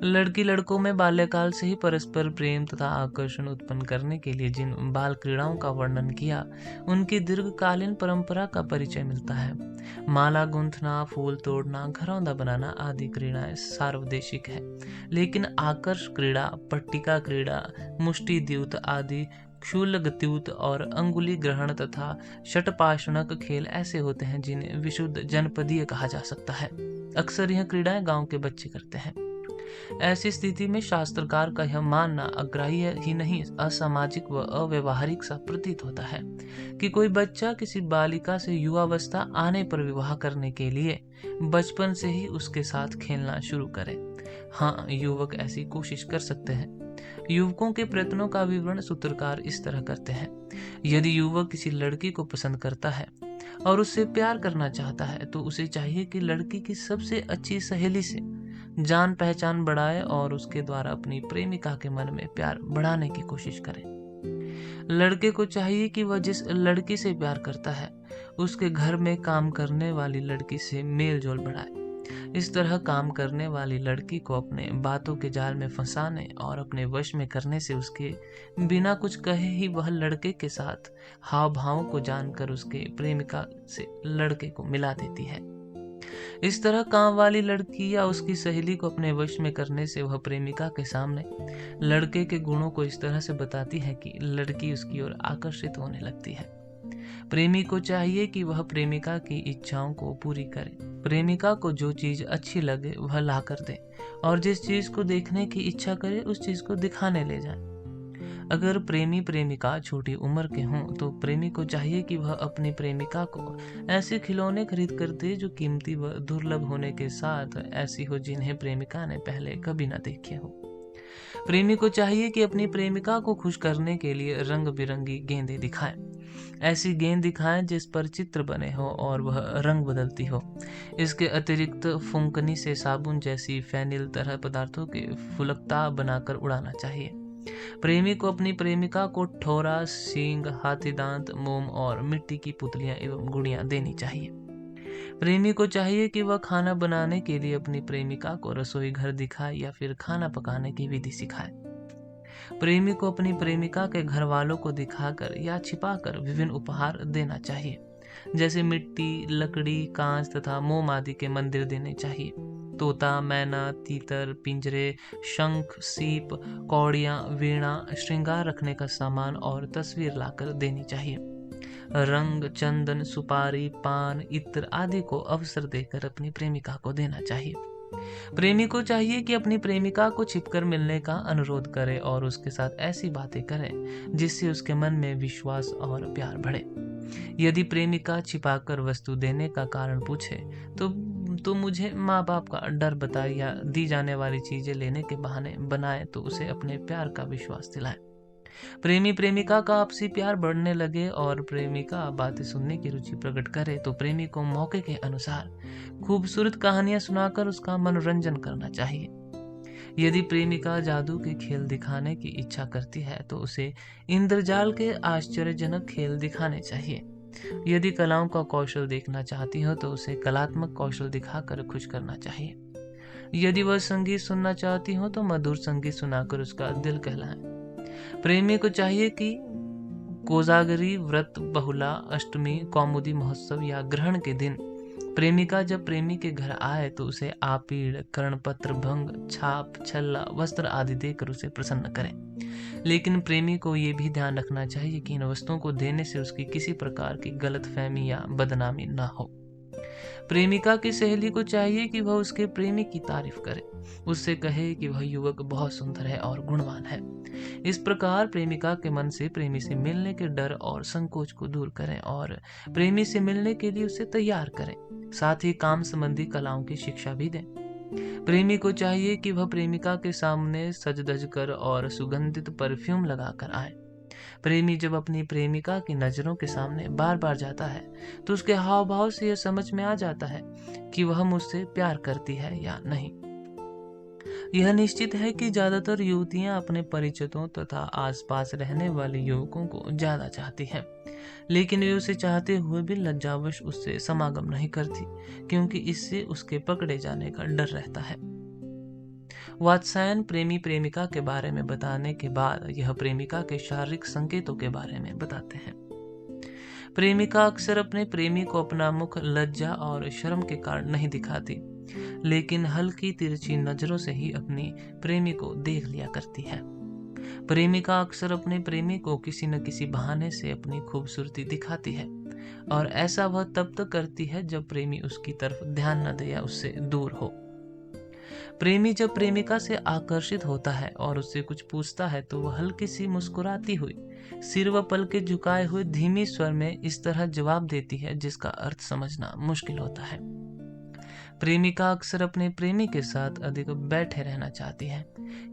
लड़की लड़कों में बाल्यकाल से ही परस्पर प्रेम तथा आकर्षण उत्पन्न करने के लिए जिन बाल क्रीड़ाओं का वर्णन किया, उनकी दीर्घकालीन परंपरा का परिचय मिलता है। माला गूंथना, फूल तोड़ना, घरौंदा बनाना आदि क्रीड़ाएं सार्वदेशिक है, लेकिन आकर्ष क्रीड़ा, पट्टिका क्रीड़ा, मुष्टि द्यूत आदि, क्षुल्लगत्यूत और अंगुली ग्रहण तथा शटपाषणक खेल ऐसे होते हैं जिन्हें विशुद्ध जनपदीय कहा जा सकता है। अक्सर यह क्रीड़ाएं गांव के बच्चे करते हैं। ऐसी स्थिति में शास्त्रकार का यह मानना अग्राह्य ही नहीं, असामाजिक व अव्यवहारिक सा प्रतीत होता है कि कोई बच्चा किसी बालिका से युवावस्था आने पर विवाह करने के लिए बचपन से ही उसके साथ खेलना शुरू करे। हाँ, युवक ऐसी कोशिश कर सकते हैं। युवकों के प्रयत्नों का विवरण सूत्रकार इस तरह करते हैं। यदि युवक किसी लड़की को पसंद करता है और उससे प्यार करना चाहता है, तो उसे चाहिए कि लड़की की सबसे अच्छी सहेली से जान पहचान बढ़ाए और उसके द्वारा अपनी प्रेमिका के मन में प्यार बढ़ाने की कोशिश करे। लड़के को चाहिए कि वह जिस लड़की से प्यार करता है उसके घर में काम करने वाली लड़की से मेल जोल बढ़ाए। इस तरह काम करने वाली लड़की को अपने बातों के जाल में फंसाने और अपने वश में करने से उसके बिना कुछ कहे ही वह लड़के के साथ हाव भावों को जानकर उसके प्रेमिका से लड़के को मिला देती है। इस तरह काम वाली लड़की या उसकी सहेली को अपने वश में करने से वह प्रेमिका के सामने लड़के के गुणों को इस तरह से बताती है कि लड़की उसकी ओर आकर्षित होने लगती है। प्रेमी को चाहिए कि वह प्रेमिका की इच्छाओं को पूरी करे। प्रेमिका को जो चीज अच्छी लगे वह ला कर दे और जिस चीज को देखने की इच्छा करे उस चीज को दिखाने ले जाए। अगर प्रेमी प्रेमिका छोटी उम्र के हों तो प्रेमी को चाहिए कि वह अपनी प्रेमिका को ऐसे खिलौने खरीद कर दे जो कीमती व दुर्लभ होने के साथ ऐसी हो जिन्हें प्रेमिका ने पहले कभी न देखे हो। प्रेमी को चाहिए कि अपनी प्रेमिका को खुश करने के लिए रंग बिरंगी गेंदें दिखाएं। ऐसी गेंद दिखाएं जिस पर चित्र बने हो और वह रंग बदलती हो। इसके अतिरिक्त फुंकनी से साबुन जैसी फेनिल तरह पदार्थों के फुलकता बनाकर उड़ाना चाहिए। प्रेमी को अपनी प्रेमिका को ठोरा, सींग, हाथी दांत, मोम और मिट्टी की पुतलियां एवं गुड़ियां देनी चाहिए। प्रेमी को चाहिए कि वह खाना बनाने के लिए अपनी प्रेमिका को रसोई घर दिखाए या फिर खाना पकाने की विधि सिखाए। प्रेमी को अपनी प्रेमिका के घर वालों को दिखाकर या छिपाकर विभिन्न उपहार देना चाहिए, जैसे मिट्टी, लकड़ी, कांच तथा मोम आदि के मंदिर देने चाहिए। तोता, मैना, तीतर, पिंजरे, शंख, सीप, कौड़ियां, वीणा, श्रृंगार रखने का सामान और तस्वीर लाकर देनी चाहिए। रंग, चंदन, सुपारी, पान, इत्र आदि को अवसर देकर अपनी प्रेमिका को देना चाहिए। प्रेमी को चाहिए कि अपनी प्रेमिका को छिपकर मिलने का अनुरोध करे और उसके साथ ऐसी बातें करे जिससे उसके मन में विश्वास और प्यार बढ़े। यदि प्रेमिका छिपाकर वस्तु देने का कारण पूछे तो मुझे माँ बाप का डर बताए या दी जाने वाली चीजें लेने के बहाने बनाए तो उसे अपने प्यार का विश्वास दिलाए। प्रेमी प्रेमिका का आपसी प्यार बढ़ने लगे और प्रेमिका बातें सुनने की रुचि प्रकट करे तो प्रेमी को मौके के अनुसार खूबसूरत कहानियां सुनाकर उसका मनोरंजन करना चाहिए। यदि प्रेमिका जादू के खेल दिखाने की इच्छा करती है तो उसे इंद्रजाल के आश्चर्यजनक खेल दिखाने चाहिए। यदि कलाओं का कौशल देखना चाहती हो तो उसे कलात्मक कौशल दिखाकर खुश करना चाहिए। यदि वह संगीत सुनना चाहती हो तो मधुर संगीत सुनाकर उसका दिल कहलाए। प्रेमी को चाहिए कि कोजागरी व्रत, बहुला, अष्टमी, कौमुदी महोत्सव या ग्रहण के दिन प्रेमिका जब प्रेमी के घर आए तो उसे आपीड़, कर्णपत्र, भंग, छाप, छल्ला, वस्त्र आदि देकर उसे प्रसन्न करें। लेकिन प्रेमी को ये भी ध्यान रखना चाहिए कि इन वस्तुओं को देने से उसकी किसी प्रकार की गलतफहमी या बदनामी ना हो। प्रेमिका की सहेली को चाहिए कि वह उसके प्रेमी की तारीफ करे, उससे कहे कि वह युवक बहुत सुंदर है और गुणवान है। इस प्रकार प्रेमिका के मन से प्रेमी से मिलने के डर और संकोच को दूर करें और प्रेमी से मिलने के लिए उसे तैयार करें। साथ ही काम संबंधी कलाओं की शिक्षा भी दें। प्रेमी को चाहिए कि वह प्रेमिका के सामने सज धज कर और सुगंधित परफ्यूम लगाकर आए। प्रेमी जब अपनी प्रेमिका की नजरों के सामने बार बार जाता है तो उसके हाव भाव से यह समझ में आ जाता है कि वह मुझसे प्यार करती है या नहीं। यह निश्चित है कि ज्यादातर युवतियां अपने परिचितों तथा आसपास रहने वाले युवकों को ज्यादा चाहती हैं, लेकिन वे उसे चाहते हुए भी लज्जावश उससे समागम नहीं करती, क्योंकि इससे उसके पकड़े जाने का डर रहता है। वात्सायन प्रेमी प्रेमिका के बारे में बताने के बाद यह प्रेमिका के शारीरिक संकेतों के बारे में बताते हैं। प्रेमिका अक्सर अपने प्रेमी को अपना मुख लज्जा और शर्म के कारण नहीं दिखाती, लेकिन हल्की तिरछी नजरों से ही अपनी प्रेमी को देख लिया करती है। प्रेमिका अक्सर अपने प्रेमी को किसी न किसी बहाने से अपनी खूबसूरती दिखाती है और ऐसा वह तब तक करती है जब प्रेमी उसकी तरफ ध्यान न दे या उससे दूर हो। प्रेमी जब प्रेमिका से आकर्षित होता है और उससे कुछ पूछता है तो वह हल्की सी मुस्कुराती हुई, सिर व पलके झुकाए हुए धीमी स्वर में इस तरह जवाब देती है जिसका अर्थ समझना मुश्किल होता है। प्रेमिका अक्सर अपने प्रेमी के साथ अधिक बैठे रहना चाहती है।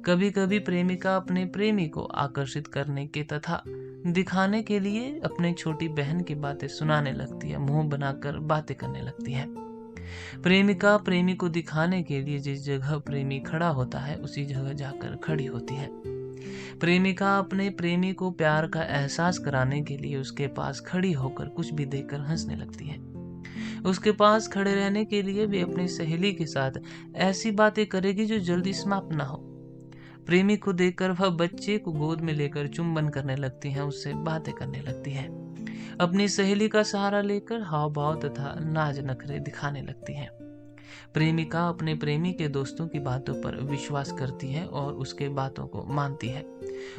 कभी कभी प्रेमिका अपने प्रेमी को आकर्षित करने के तथा दिखाने के लिए अपनी छोटी बहन की बातें सुनाने लगती है, मुंह बनाकर बातें करने लगती है। प्रेमिका प्रेमी को दिखाने के लिए जिस जगह प्रेमी खड़ा होता है उसी जगह जाकर खड़ी होती है। प्रेमिका अपने प्रेमी को प्यार का एहसास कराने के लिए उसके पास खड़ी होकर कुछ भी देखकर हंसने लगती है। उसके पास खड़े रहने के लिए भी अपनी सहेली के साथ ऐसी बातें करेगी जो जल्दी समाप्त ना हो। प्रेमी को देखकर वह बच्चे को गोद में लेकर चुंबन करने लगती है, उससे बातें करने लगती है। अपनी सहेली का सहारा लेकर हाव भाव तथा नाज नखरे दिखाने लगती है। प्रेमिका अपने प्रेमी के दोस्तों की बातों पर विश्वास करती है और उसके बातों को मानती है।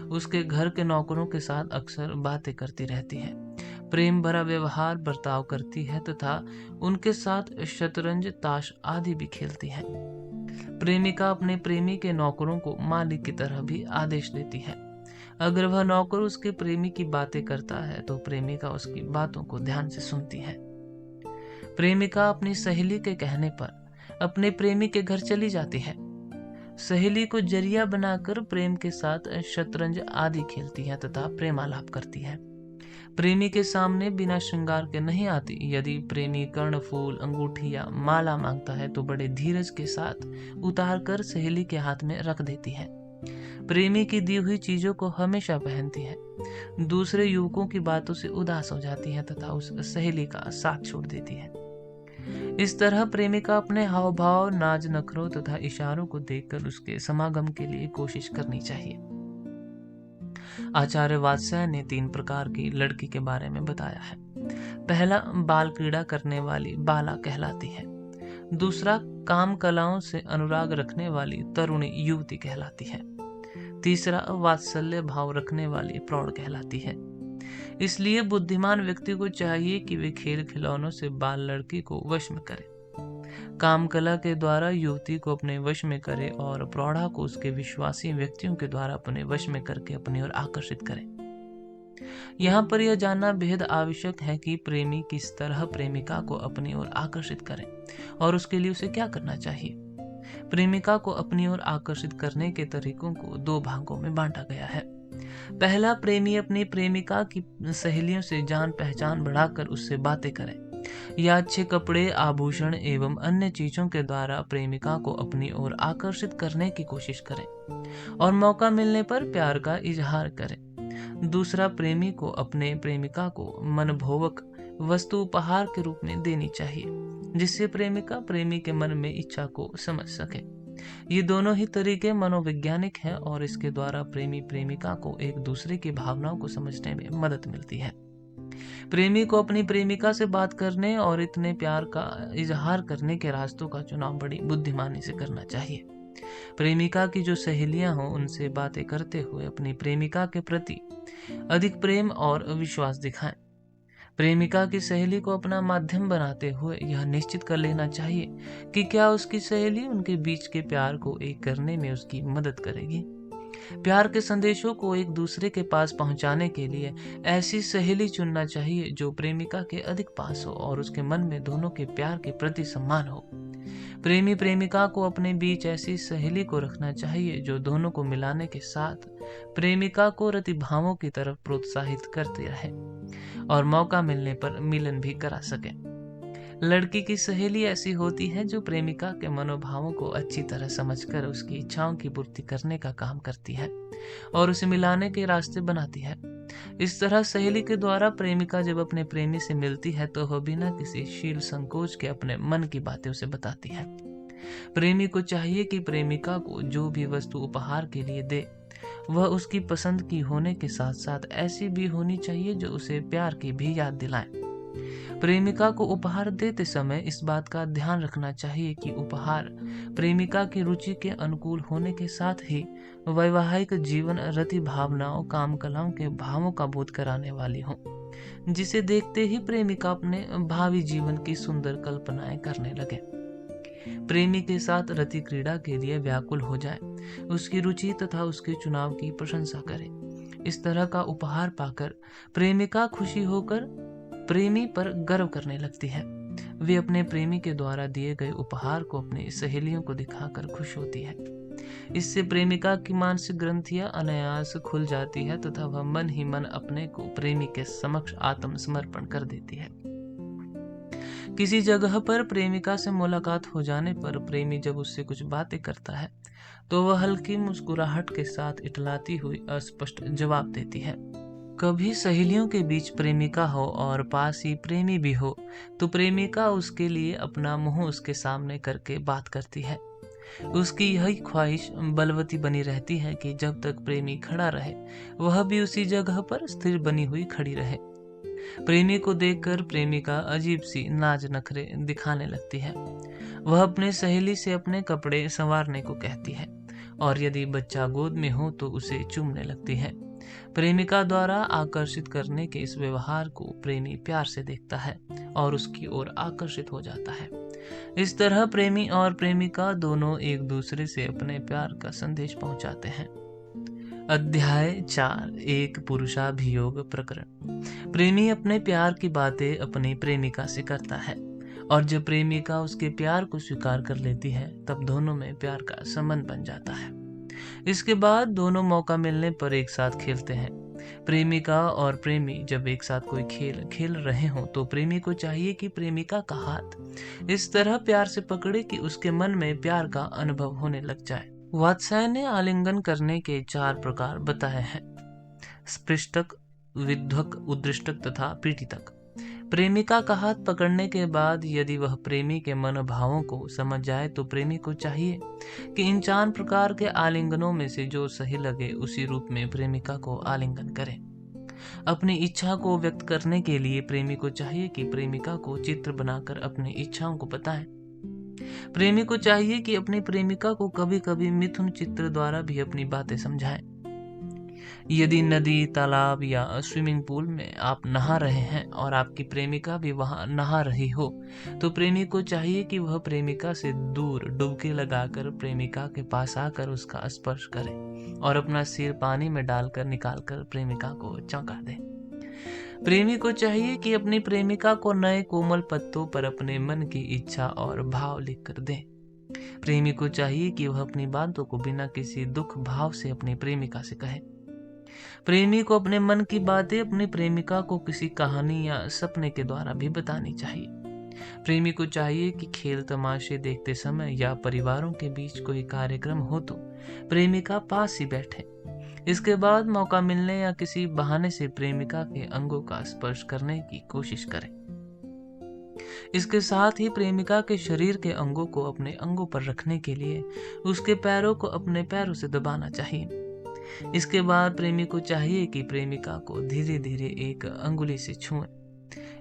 उसके घर के नौकरों के साथ अक्सर बातें करती रहती है, प्रेम भरा व्यवहार बर्ताव करती है तथा उनके साथ शतरंज, ताश आदि भी खेलती है। प्रेमिका अपने प्रेमी के नौकरों को मालिक की तरह भी आदेश देती है। अगर वह नौकर उसके प्रेमी की बातें करता है तो प्रेमिका उसकी बातों को ध्यान से सुनती है। प्रेमिका अपनी सहेली के कहने पर अपने प्रेमी के घर चली जाती है। सहेली को जरिया बनाकर प्रेम के साथ शतरंज आदि खेलती है तथा प्रेमालाप करती है। प्रेमी के सामने बिना श्रृंगार के नहीं आती। यदि प्रेमी कर्णफूल, अंगूठी या माला मांगता है तो बड़े धीरज के साथ उतार कर सहेली के हाथ में रख देती है। प्रेमी की दी हुई चीजों को हमेशा पहनती है। दूसरे युवकों की बातों से उदास हो जाती है तथा उस सहेली का साथ छोड़ देती है। इस तरह प्रेमिका अपने हाव भाव, नाज नखरों तथा इशारों को देखकर उसके समागम के लिए कोशिश करनी चाहिए। आचार्य वात्स्यायन ने 3 प्रकार की लड़की के बारे में बताया है। पहला, बाल क्रीड़ा करने वाली बाला कहलाती है। दूसरा, काम कलाओं से अनुराग रखने वाली तरुणी युवती कहलाती है। तीसरा, वात्सल्य भाव रखने वाली प्रौढ़ कहलाती है। इसलिए बुद्धिमान व्यक्ति को चाहिए कि वे खेल खिलौनों से बाल लड़की को वश में करे, काम कला के द्वारा युवती को अपने वश में करे और प्रौढ़ा को उसके विश्वासी व्यक्तियों के द्वारा अपने वश में करके अपनी ओर आकर्षित करे। यहाँ पर यह जानना बेहद आवश्यक है कि प्रेमी किस तरह प्रेमिका को अपनी ओर आकर्षित करे और उसके लिए उसे क्या करना चाहिए। प्रेमिका को अपनी ओर आकर्षित करने के तरीकों को 2 भागों में बांटा गया है। पहला, प्रेमी अपनी प्रेमिका की सहेलियों से जान पहचान बढ़ाकर उससे बातें करे या अच्छे कपड़े, आभूषण एवं अन्य चीजों के द्वारा प्रेमिका को अपनी ओर आकर्षित करने की कोशिश करे और मौका मिलने पर प्यार का इजहार करे। दूसरा, प्रेमी को अपने प्रेमिका को मनभोवक वस्तु उपहार के रूप में देनी चाहिए, जिससे प्रेमिका प्रेमी के मन में इच्छा को समझ सके। ये दोनों ही तरीके मनोवैज्ञानिक हैं और इसके द्वारा प्रेमी प्रेमिका को एक दूसरे की भावनाओं को समझने में मदद मिलती है। प्रेमी को अपनी प्रेमिका से बात करने और इतने प्यार का इजहार करने के रास्तों का चुनाव बड़ी बुद्धिमानी से करना चाहिए। प्रेमिका की जो सहेलियां हों उनसे बातें करते हुए अपनी प्रेमिका के प्रति अधिक प्रेम और विश्वास दिखाएं। प्रेमिका की सहेली को अपना माध्यम बनाते हुए यह निश्चित कर लेना चाहिए कि क्या उसकी सहेली उनके बीच के प्यार को एक करने में उसकी मदद करेगी। प्यार के संदेशों को एक दूसरे के पास पहुंचाने के लिए ऐसी सहेली चुनना चाहिए जो प्रेमिका के अधिक पास हो और उसके मन में दोनों के प्यार के प्रति सम्मान हो। प्रेमी प्रेमिका को अपने बीच ऐसी सहेली को रखना चाहिए जो दोनों को मिलाने के साथ प्रेमिका को रतिभावों की तरफ प्रोत्साहित करती रहे और मौका मिलने पर मिलन भी करा सके। लड़की की सहेली ऐसी होती है जो प्रेमिका के मनोभावों को अच्छी तरह समझकर उसकी इच्छाओं की पूर्ति करने का काम करती है और उसे मिलाने के रास्ते बनाती है। इस तरह सहेली के द्वारा प्रेमिका जब अपने प्रेमी से मिलती है तो वह बिना किसी शील संकोच के अपने मन की बातें उसे बताती है। प्रेमी को चाहिए कि प्रेमिका को जो भी वस्तु उपहार के लिए दे वह उसकी पसंद की होने के साथ साथ ऐसी भी होनी चाहिए जो उसे प्यार की भी याद दिलाए। प्रेमिका को उपहार देते समय इस बात का ध्यान रखना चाहिए कि उपहार प्रेमिका की रुचि के अनुकूल होने के साथ ही वैवाहिक जीवन, रति भावनाओं, काम कलाओं के भावों का बोध कराने वाली हो, जिसे देखते ही प्रेमिका अपने भावी जीवन की सुंदर कल्पनाएं करने लगे, प्रेमी के साथ रति क्रीड़ा के लिए व्याकुल हो जाए, उसकी रुचि तथा उसके चुनाव की प्रशंसा करे। इस तरह का उपहार पाकर प्रेमिका खुशी होकर प्रेमी पर गर्व करने लगती है। वे अपने प्रेमी के द्वारा दिए गए उपहार को अपनी सहेलियों को दिखाकर खुश होती है। इससे प्रेमिका की मानसिक ग्रंथियां अनायास खुल जाती है तथा वह मन ही मन अपने को प्रेमी के समक्ष आत्मसमर्पण कर देती है। किसी जगह पर प्रेमिका से मुलाकात हो जाने पर प्रेमी जब उससे कुछ बातें करता है तो वह हल्की मुस्कुराहट के साथ इटलाती हुई अस्पष्ट जवाब देती है। कभी सहेलियों के बीच प्रेमिका हो और पास ही प्रेमी भी हो तो प्रेमिका उसके लिए अपना मुंह उसके सामने करके बात करती है। उसकी यही ख्वाहिश बलवती बनी रहती है कि जब तक प्रेमी खड़ा रहे वह भी उसी जगह पर स्थिर बनी हुई खड़ी रहे। प्रेमी को देखकर प्रेमिका अजीब सी नाज नखरे दिखाने लगती है। वह अपने सहेली से अपने कपड़े संवारने को कहती है और यदि बच्चा गोद में हो तो उसे चूमने लगती है। प्रेमिका द्वारा आकर्षित करने के इस व्यवहार को प्रेमी प्यार से देखता है और उसकी ओर आकर्षित हो जाता है। इस तरह प्रेमी और प्रेमिका दोनों एक दूसरे से अपने प्यार का संदेश पहुंचाते हैं। अध्याय 4 एक पुरुषाभियोग प्रकरण। प्रेमी अपने प्यार की बातें अपनी प्रेमिका से करता है और जब प्रेमिका उसके प्यार को स्वीकार कर लेती है तब दोनों में प्यार का संबंध बन जाता है। इसके बाद दोनों मौका मिलने पर एक साथ खेलते हैं। प्रेमिका और प्रेमी जब एक साथ कोई खेल खेल रहे हों तो प्रेमी को चाहिए कि प्रेमिका का हाथ इस तरह प्यार से पकड़े कि उसके मन में प्यार का अनुभव होने लग जाए। वात्स्यायन ने आलिंगन करने के 4 प्रकार बताए हैं: स्पृष्टक, विध्वक, उद्दृष्टक तथा पीड़ितक। प्रेमिका का हाथ पकड़ने के बाद यदि वह प्रेमी के मनोभावों को समझ जाए तो प्रेमी को चाहिए कि इन 4 प्रकार के आलिंगनों में से जो सही लगे उसी रूप में प्रेमिका को आलिंगन करे। अपनी इच्छा को व्यक्त करने के लिए प्रेमी को चाहिए कि प्रेमिका को चित्र बनाकर अपनी इच्छाओं को बताएं। प्रेमी को चाहिए कि अपनी प्रेमिका को कभी कभी मिथुन चित्र द्वारा भी अपनी बातें समझाएं। यदि नदी, तालाब या स्विमिंग पूल में आप नहा रहे हैं और आपकी प्रेमिका भी वहां नहा रही हो तो प्रेमी को चाहिए कि वह प्रेमिका से दूर डुबकी लगाकर प्रेमिका के पास आकर उसका स्पर्श करे और अपना सिर पानी में डालकर निकालकर प्रेमिका को चौंका दे। प्रेमी को चाहिए कि अपनी प्रेमिका को नए कोमल पत्तों पर अपने मन की इच्छा और भाव लिखकर दे। प्रेमी को चाहिए कि वह अपनी बातों को बिना किसी दुख भाव से अपनी प्रेमिका से कहे। प्रेमी को अपने मन की बातें अपनी प्रेमिका को किसी कहानी या सपने के द्वारा भी बतानी चाहिए। प्रेमी को चाहिए कि खेल तमाशे देखते समय या परिवारों के बीच कोई कार्यक्रम हो तो प्रेमिका पास ही बैठे। इसके बाद मौका मिलने या किसी बहाने से प्रेमिका के अंगों का स्पर्श करने की कोशिश करें। इसके साथ ही प्रेमिका के शरीर के अंगों को अपने अंगों पर रखने के लिए उसके पैरों को अपने पैरों से दबाना चाहिए। इसके बाद प्रेमी को चाहिए कि प्रेमिका को धीरे धीरे एक अंगुली से छुएं।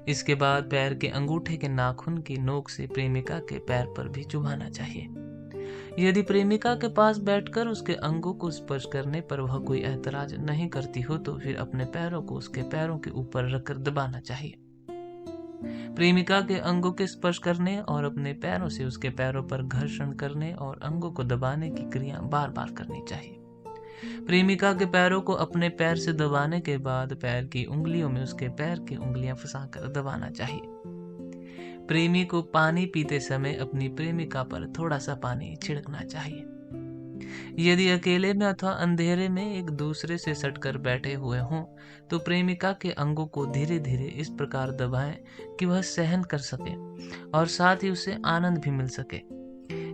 इसके बाद पैर के अंगूठे के नाखून की नोक से प्रेमिका के पैर पर भी चुभाना चाहिए। यदि प्रेमिका के पास बैठकर उसके अंगों को स्पर्श करने पर वह कोई ऐतराज नहीं करती हो तो फिर अपने पैरों को उसके पैरों के ऊपर रखकर दबाना चाहिए। प्रेमिका के अंगों के स्पर्श करने और अपने पैरों से उसके पैरों पर घर्षण करने और अंगों को दबाने की क्रिया बार बार करनी चाहिए। प्रेमिका के पैरों को अपने पैर से दबाने के बाद पैर की उंगलियों में उसके पैर की उंगलियां फंसाकर दबाना चाहिए। प्रेमी को पानी पीते समय अपनी प्रेमिका पर थोड़ा सा पानी छिड़कना चाहिए। यदि अकेले में अथवा अंधेरे में एक दूसरे से सटकर बैठे हुए हों तो प्रेमिका के अंगों को धीरे धीरे इस प्रकार दबाएं कि वह सहन कर सके और साथ ही उसे आनंद भी मिल सके।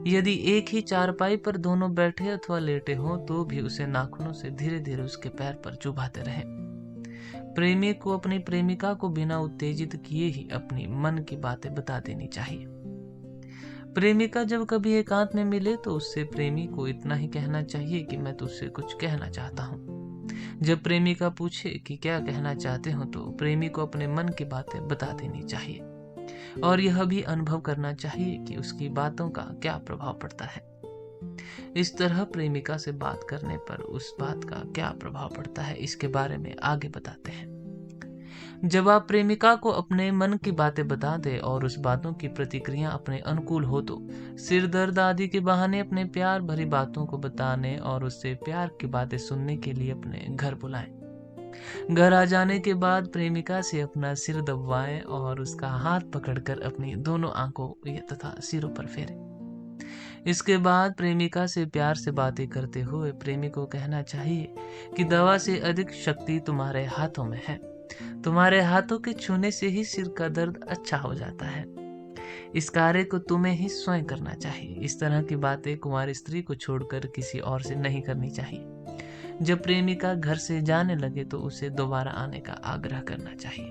यदि एक ही चारपाई पर दोनों बैठे अथवा लेटे हों तो भी उसे नाखूनों से धीरे धीरे उसके पैर पर चुभाते रहें। प्रेमी को अपनी प्रेमिका को बिना उत्तेजित किए ही अपनी मन की बातें बता देनी चाहिए। प्रेमिका जब कभी एकांत में मिले तो उससे प्रेमी को इतना ही कहना चाहिए कि मैं तुझसे कुछ कहना चाहता हूँ। जब प्रेमिका पूछे कि क्या कहना चाहते हो तो प्रेमी को अपने मन की बातें बता देनी चाहिए और यह भी अनुभव करना चाहिए कि उसकी बातों का क्या प्रभाव पड़ता है। इस तरह प्रेमिका से बात करने पर उस बात का क्या प्रभाव पड़ता है इसके बारे में आगे बताते हैं। जब आप प्रेमिका को अपने मन की बातें बता दें और उस बातों की प्रतिक्रिया अपने अनुकूल हो तो सिर दर्द आदि के बहाने अपने प्यार भरी बातों को बताने और उससे प्यार की बातें सुनने के लिए अपने घर बुलाएं। घर आ जाने के बाद प्रेमिका से अपना सिर दबवाएं और उसका हाथ पकड़कर अपनी दोनों आंखों तथा सिरों पर फेरें। इसके बाद प्रेमिका से प्यार से बातें करते हुए प्रेमी को कहना चाहिए कि दवा से अधिक शक्ति तुम्हारे हाथों में है। तुम्हारे हाथों के छूने से ही सिर का दर्द अच्छा हो जाता है। इस कार्य को तुम्हें ही स्वयं करना चाहिए। इस तरह की बातें कुंवारी स्त्री को छोड़कर किसी और से नहीं करनी चाहिए। जब प्रेमिका घर से जाने लगे तो उसे दोबारा आने का आग्रह करना चाहिए।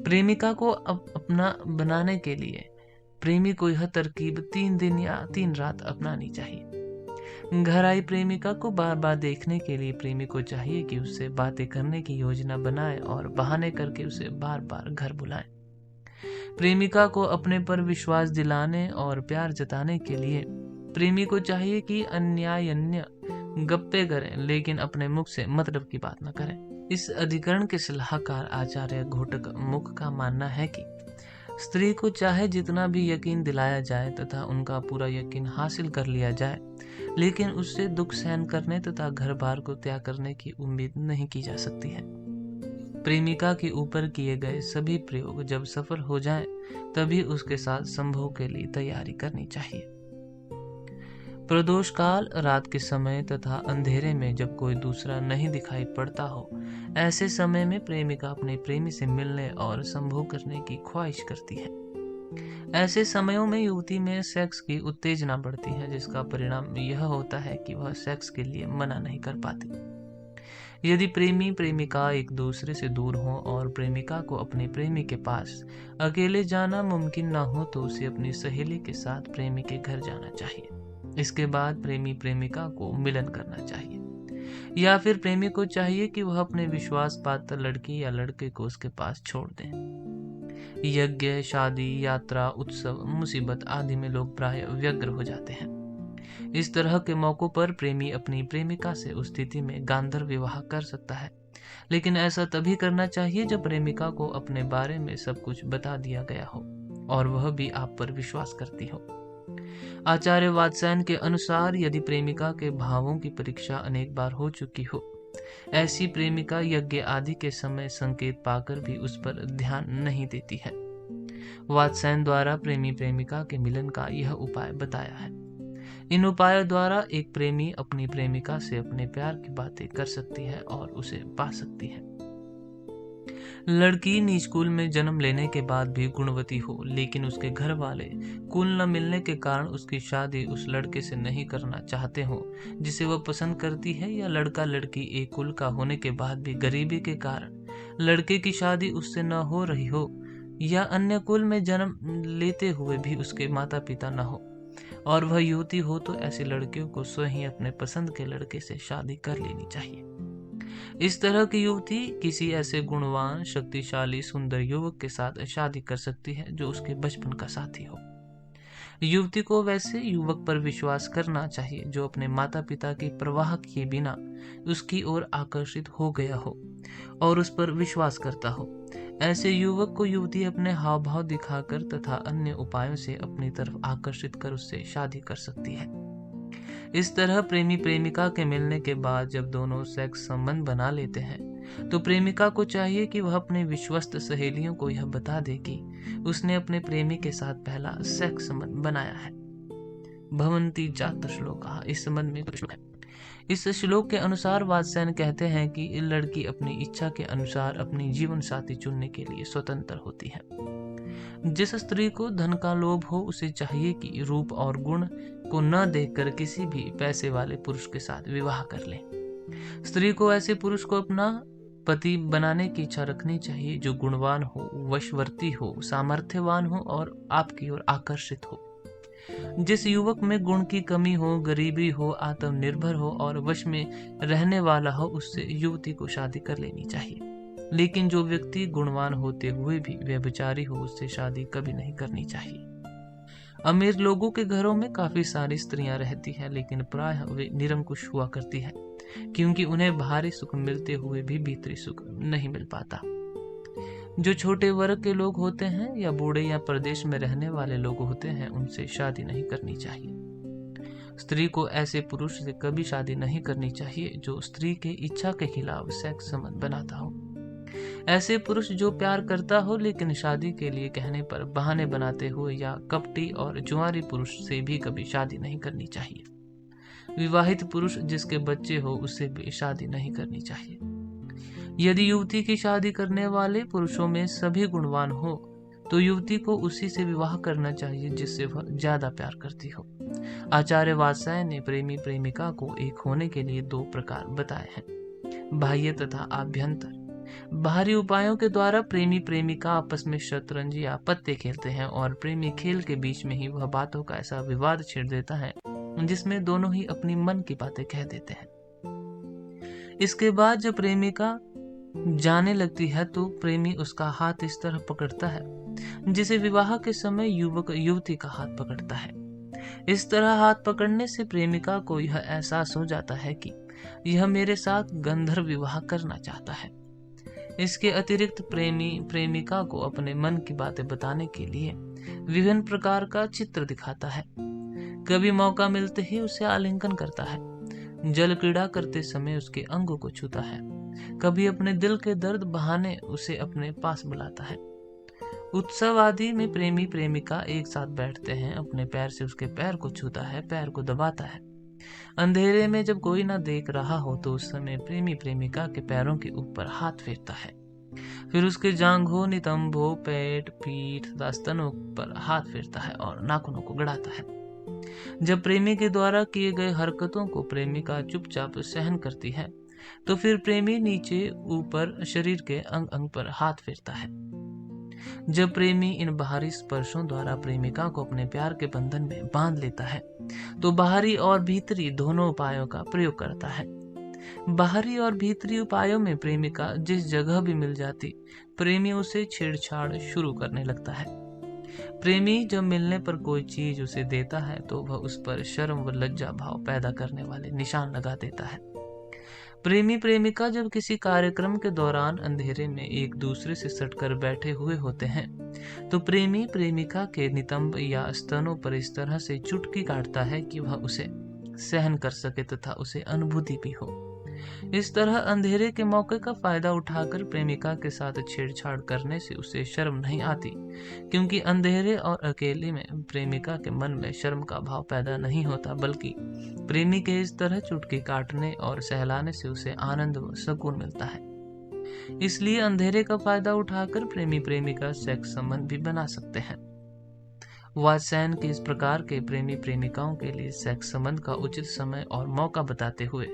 प्रेमिका को अपना बनाने के लिए प्रेमी को यह तरकीब 3 दिन या 3 रात अपनानी चाहिए। घर आई प्रेमिका को बार बार देखने के लिए प्रेमी को चाहिए कि उससे बातें करने की योजना बनाए और बहाने करके उसे बार बार घर बुलाएं। प्रेमिका को अपने पर विश्वास दिलाने और प्यार जताने के लिए प्रेमी को चाहिए कि अन्य गप्पे करें, लेकिन अपने मुख से मतलब की बात न करें। इस अधिकरण के सलाहकार आचार्य घोटक मुख का मानना है कि स्त्री को चाहे जितना भी यकीन दिलाया जाए तथा उनका पूरा यकीन हासिल कर लिया जाए, लेकिन उससे दुख सहन करने तथा घर बार को त्याग करने की उम्मीद नहीं की जा सकती है। प्रेमिका के ऊपर किए गए सभी प्रयोग जब सफल हो जाएं, तभी उसके साथ संभोग के लिए तैयारी करनी चाहिए। प्रदोष काल, रात के समय तथा अंधेरे में जब कोई दूसरा नहीं दिखाई पड़ता हो, ऐसे समय में प्रेमिका अपने प्रेमी से मिलने और संभोग करने की ख्वाहिश करती है। ऐसे समयों में युवती में सेक्स की उत्तेजना बढ़ती है, जिसका परिणाम यह होता है कि वह सेक्स के लिए मना नहीं कर पाती। यदि प्रेमी प्रेमिका एक दूसरे से दूर हो और प्रेमिका को अपने प्रेमी के पास अकेले जाना मुमकिन न हो, तो उसे अपनी सहेली के साथ प्रेमी के घर जाना चाहिए। इसके बाद प्रेमी प्रेमिका को मिलन करना चाहिए, या फिर प्रेमी को चाहिए कि वह अपने विश्वास पात्र लड़की या लड़के को उसके पास छोड़ दें। यज्ञ, शादी, यात्रा, उत्सव, मुसीबत आदि में लोग प्राय व्यग्र हो जाते हैं। इस तरह के मौकों पर प्रेमी अपनी प्रेमिका से उस स्थिति में गांधर्व विवाह कर सकता है, लेकिन ऐसा तभी करना चाहिए जब प्रेमिका को अपने बारे में सब कुछ बता दिया गया हो और वह भी आप पर विश्वास करती हो। आचार्य वात्स्यायन के अनुसार यदि प्रेमिका के भावों की परीक्षा अनेक बार हो चुकी हो, ऐसी प्रेमिका यज्ञ आदि के समय संकेत पाकर भी उस पर ध्यान नहीं देती है। वात्स्यायन द्वारा प्रेमी प्रेमिका के मिलन का यह उपाय बताया है। इन उपायों द्वारा एक प्रेमी अपनी प्रेमिका से अपने प्यार की बातें कर सकती है और उसे पा सकती है। लड़की निज कुल में जन्म लेने के बाद भी गुणवती हो, लेकिन उसके घर वाले कुल न मिलने के कारण उसकी शादी उस लड़के से नहीं करना चाहते हो जिसे वह पसंद करती है, या लड़का लड़की एक कुल का होने के बाद भी गरीबी के कारण लड़के की शादी उससे न हो रही हो, या अन्य कुल में जन्म लेते हुए भी उसके माता पिता न हो और वह युवती हो, तो ऐसी लड़कियों को स्वयं ही अपने पसंद के लड़के से शादी कर लेनी चाहिए। इस तरह की युवती किसी ऐसे गुणवान, शक्तिशाली, सुंदर युवक के साथ शादी कर सकती है जो उसके बचपन का साथी हो। युवती को वैसे युवक पर विश्वास करना चाहिए जो अपने माता पिता की परवाह किए बिना उसकी ओर आकर्षित हो गया हो और उस पर विश्वास करता हो। ऐसे युवक को युवती अपने हाव भाव दिखाकर तथा अन्य उपायों से अपनी तरफ आकर्षित कर उससे शादी कर सकती है। इस तरह प्रेमी प्रेमिका के मिलने के बाद जब दोनों सेक्स संबंध बना लेते हैं, तो प्रेमिका को चाहिए कि वह अपने विश्वस्त सहेलियों को यह बता दे कि उसने अपने प्रेमी के साथ पहला सेक्स संबंध बनाया है। भवन्ति जात श्लोकः, इस संबंध में श्लोक है। इस श्लोक के अनुसार वात्स्यायन कहते हैं कि लड़की अपनी इच्छा के अनुसार अपनी जीवन साथी चुनने के लिए स्वतंत्र होती है। जिस स्त्री को धन का लोभ हो, उसे चाहिए कि रूप और गुण को न देखकर किसी भी पैसे वाले पुरुष के साथ विवाह कर ले। स्त्री को ऐसे पुरुष को अपना पति बनाने की इच्छा रखनी चाहिए जो गुणवान हो, वशवर्ती हो, सामर्थ्यवान हो और आपकी ओर आकर्षित हो। जिस युवक में गुण की कमी हो, गरीबी हो, आत्मनिर्भर हो और वश में रहने वाला हो, उससे युवती को शादी कर लेनी चाहिए। लेकिन जो व्यक्ति गुणवान होते हुए भी व्यभिचारी हो, उससे शादी कभी नहीं करनी चाहिए। अमीर लोगों के घरों में काफी सारी स्त्रियां रहती हैं, लेकिन प्रायः वे निरंकुश हुआ करती हैं, क्योंकि उन्हें बाहरी सुख मिलते हुए भी भीतरी सुख नहीं मिल पाता। जो छोटे वर्ग के लोग होते हैं या बूढ़े या प्रदेश में रहने वाले लोग होते हैं, उनसे शादी नहीं करनी चाहिए। स्त्री को ऐसे पुरुष से कभी शादी नहीं करनी चाहिए जो स्त्री के इच्छा के खिलाफ सेक्स संबंध बनाता हो। ऐसे पुरुष जो प्यार करता हो लेकिन शादी के लिए कहने पर बहाने बनाते हुए, या कपटी और जुआरी पुरुष से भी कभी शादी नहीं करनी चाहिए। विवाहित पुरुष जिसके बच्चे हो, उससे भी शादी नहीं करनी चाहिए। यदि युवती की शादी करने वाले पुरुषों में सभी गुणवान हो, तो युवती को उसी से विवाह करना चाहिए जिससे वह ज्यादा प्यार करती हो। आचार्य वात्स्यायन ने प्रेमी प्रेमिका को एक होने के लिए दो प्रकार बताए हैं, बाह्य तथा आभ्यंतर। बाहरी उपायों के द्वारा प्रेमी प्रेमिका आपस में शतरंज या पत्ते खेलते हैं और प्रेमी खेल के बीच में ही वह बातों का ऐसा विवाद छेड़ देता है जिसमें दोनों ही अपनी मन की बातें कह देते हैं। इसके बाद जब प्रेमिका जाने लगती है तो प्रेमी उसका हाथ इस तरह पकड़ता है जिसे विवाह के समय युवक युवती का हाथ पकड़ता है। इस तरह हाथ पकड़ने से प्रेमिका को यह एहसास हो जाता है कि यह मेरे साथ गंधर्व विवाह करना चाहता है। इसके अतिरिक्त प्रेमी प्रेमिका को अपने मन की बातें बताने के लिए विभिन्न प्रकार का चित्र दिखाता है। कभी मौका मिलते ही उसे आलिंगन करता है, जल क्रीड़ा करते समय उसके अंगों को छूता है, कभी अपने दिल के दर्द बहाने उसे अपने पास बुलाता है। उत्सव आदि में प्रेमी प्रेमिका एक साथ बैठते हैं, अपने पैर से उसके पैर को छूता है, पैर को दबाता है। अंधेरे में जब कोई ना देख रहा हो तो उस समय प्रेमी प्रेमिका के पैरों के ऊपर हाथ फेरता है, फिर उसके जांघों, नितंबों, पेट, पीठ तथा स्तनों पर हाथ फेरता है और नाखूनों को गड़ाता है। जब प्रेमी के द्वारा किए गए हरकतों को प्रेमिका चुपचाप सहन करती है तो फिर प्रेमी नीचे ऊपर शरीर के अंग अंग पर हाथ फेरता है। जब प्रेमी इन बाहरी स्पर्शों द्वारा प्रेमिका को अपने प्यार के बंधन में बांध लेता है तो बाहरी और भीतरी दोनों उपायों का प्रयोग करता है। बाहरी और भीतरी उपायों में प्रेमिका जिस जगह भी मिल जाती, प्रेमी उसे छेड़छाड़ शुरू करने लगता है। प्रेमी जब मिलने पर कोई चीज उसे देता है तो वह उस पर शर्म व लज्जा भाव पैदा करने वाले निशान लगा देता है। प्रेमी प्रेमिका जब किसी कार्यक्रम के दौरान अंधेरे में एक दूसरे से सटकर बैठे हुए होते हैं तो प्रेमी प्रेमिका के नितंब या स्तनों पर इस तरह से चुटकी काटता है कि वह उसे सहन कर सके तथा उसे अनुभूति भी हो। इस तरह अंधेरे के मौके का फायदा उठाकर प्रेमिका के साथ छेड़छाड़ करने से उसे शर्म नहीं आती, क्योंकि अंधेरे और अकेले में प्रेमिका के मन में शर्म का भाव पैदा नहीं होता, बल्कि प्रेमी के इस तरह चुटकी काटने और सहलाने से उसे आनंद व सुकून मिलता है। इसलिए अंधेरे का फायदा उठाकर प्रेमी प्रेमिका सेक्स संबंध भी बना सकते हैं। वात्स्यायन के इस प्रकार के प्रेमी प्रेमिकाओं के लिए सेक्स संबंध का उचित समय और मौका बताते हुए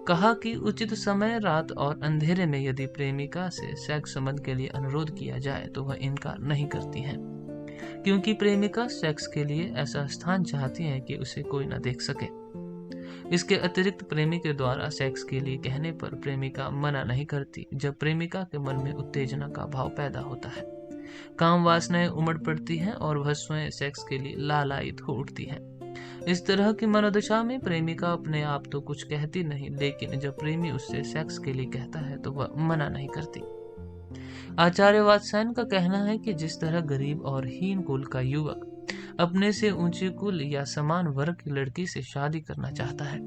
कहा कि उचित समय, रात और अंधेरे में यदि प्रेमिका से सेक्स संबंध के लिए अनुरोध किया जाए तो वह इनकार नहीं करती हैं, क्योंकि प्रेमिका सेक्स के लिए ऐसा स्थान चाहती है कि उसे कोई न देख सके। इसके अतिरिक्त प्रेमी के द्वारा सेक्स के लिए कहने पर प्रेमिका मना नहीं करती जब प्रेमिका के मन में उत्तेजना का भाव पैदा होता है, काम वासनाएं उमड़ पड़ती हैं और वह स्वयं सेक्स के लिए लालायित हो उठती है। इस तरह की मनोदशा में प्रेमिका अपने आप तो कुछ कहती नहीं, लेकिन जब प्रेमी उससे सेक्स के लिए कहता है तो वह मना नहीं करती। आचार्य वात्स्यायन का कहना है कि जिस तरह गरीब और हीन कुल का युवक अपने से ऊंचे कुल या समान वर्ग की लड़की से शादी करना चाहता है,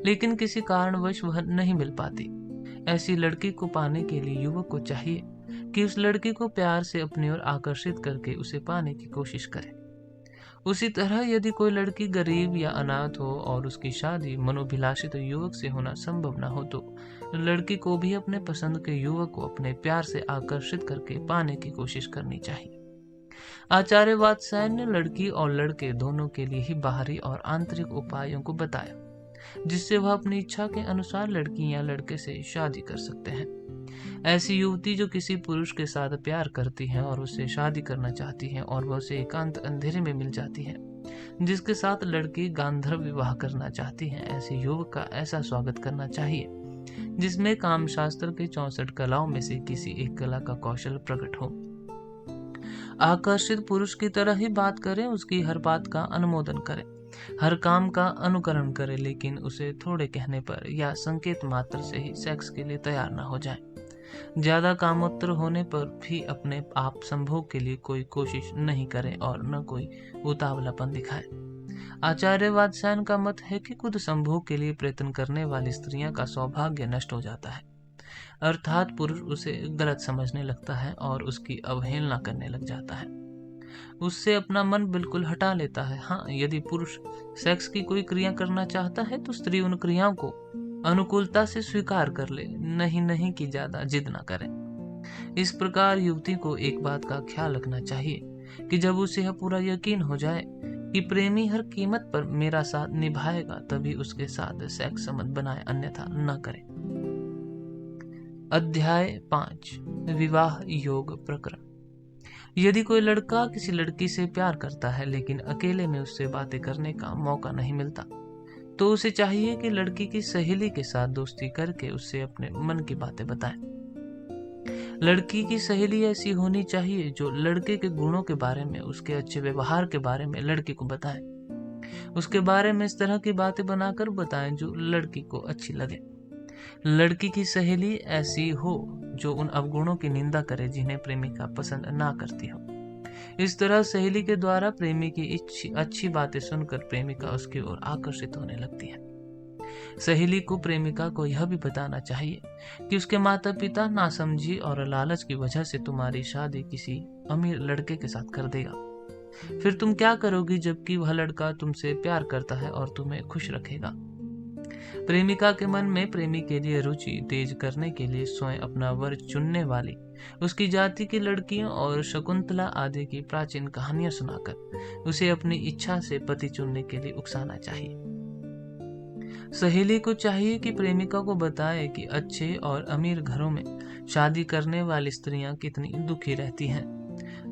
लेकिन किसी कारणवश वह नहीं मिल पाती, ऐसी लड़की को पाने के लिए युवक को चाहिए कि उस लड़की को प्यार से अपनी ओर आकर्षित करके उसे पाने की कोशिश करे। उसी तरह यदि कोई लड़की गरीब या अनाथ हो और उसकी शादी मनोभिलाषित युवक से होना संभव न हो तो लड़की को भी अपने पसंद के युवक को अपने प्यार से आकर्षित करके पाने की कोशिश करनी चाहिए। आचार्य वात्स्यायन ने लड़की और लड़के दोनों के लिए ही बाहरी और आंतरिक उपायों को बताया, जिससे वह अपनी इच्छा के अनुसार लड़की या लड़के से शादी कर सकते हैं। ऐसी युवती जो किसी पुरुष के साथ प्यार करती है और उससे शादी करना चाहती है और वह उसे एकांत अंधेरे में मिल जाती है, जिसके साथ लड़की गांधर्व विवाह करना चाहती है, ऐसे युवक का ऐसा स्वागत करना चाहिए जिसमें काम शास्त्र के 64 कलाओं में से किसी एक कला का कौशल प्रकट हो। आकर्षित पुरुष की तरह ही बात करें, उसकी हर बात का अनुमोदन करें, हर काम का अनुकरण करें, लेकिन उसे थोड़े कहने पर या संकेत मात्र से ही सेक्स के लिए तैयार न हो जाए। ज्यादा कामोत्तर होने पर भी अपने आप संभोग के लिए कोई कोशिश नहीं करें और न कोई उतावलापन दिखाए। आचार्य वात्स्यायन का मत है कि खुद संभोग के लिए प्रयत्न करने वाली स्त्रियां का सौभाग्य नष्ट हो जाता है, अर्थात पुरुष उसे गलत समझने लगता है और उसकी अवहेलना करने लग जाता है, उससे अपना मन बिल्कुल हटा लेता है। हाँ, यदि पुरुष सेक्स की कोई क्रिया करना चाहता है तो स्त्री उन क्रियाओं को अनुकूलता से स्वीकार कर ले, नहीं नहीं कि ज्यादा जिद ना करें। इस प्रकार युवती को एक बात का ख्याल रखना चाहिए कि जब उसे यह पूरा यकीन हो जाए कि प्रेमी हर कीमत पर मेरा साथ निभाएगा, तभी उसके साथ सेक्स संबंध बनाए, अन्यथा न करे। अध्याय 5 विवाह योग प्रकरण। यदि कोई लड़का किसी लड़की से प्यार करता है लेकिन अकेले में उससे बातें करने का मौका नहीं मिलता, तो उसे चाहिए कि लड़की की सहेली के साथ दोस्ती करके उससे अपने मन की बातें बताए। लड़की की सहेली ऐसी होनी चाहिए जो लड़के के गुणों के बारे में, उसके अच्छे व्यवहार के बारे में लड़की को बताए, उसके बारे में इस तरह की बातें बनाकर बताएं जो लड़की को अच्छी लगे। लड़की की सहेली ऐसी हो जो उन अवगुणों की निंदा करे जिन्हें प्रेमिका पसंद ना करती हो। इस तरह सहेली के द्वारा प्रेमी की अच्छी बातें सुनकर प्रेमिका उसकी ओर आकर्षित होने लगती है। सहेली को प्रेमिका को यह भी बताना चाहिए कि उसके माता पिता नासमझी और लालच की वजह से तुम्हारी शादी किसी अमीर लड़के के साथ कर देगा। फिर तुम क्या करोगी जबकि वह लड़का तुमसे प्यार करता है और तुम्हें खुश रखेगा। प्रेमिका के मन में प्रेमी के लिए रुचि तेज करने के लिए स्वयं अपना वर चुनने वाली उसकी जाति की लड़कियों और शकुंतला आदि की प्राचीन कहानियां सुनाकर उसे अपनी इच्छा से पति चुनने के लिए उकसाना चाहिए। सहेली को चाहिए कि प्रेमिका को बताए कि अच्छे और अमीर घरों में शादी करने वाली स्त्रियां कितनी दुखी रहती हैं,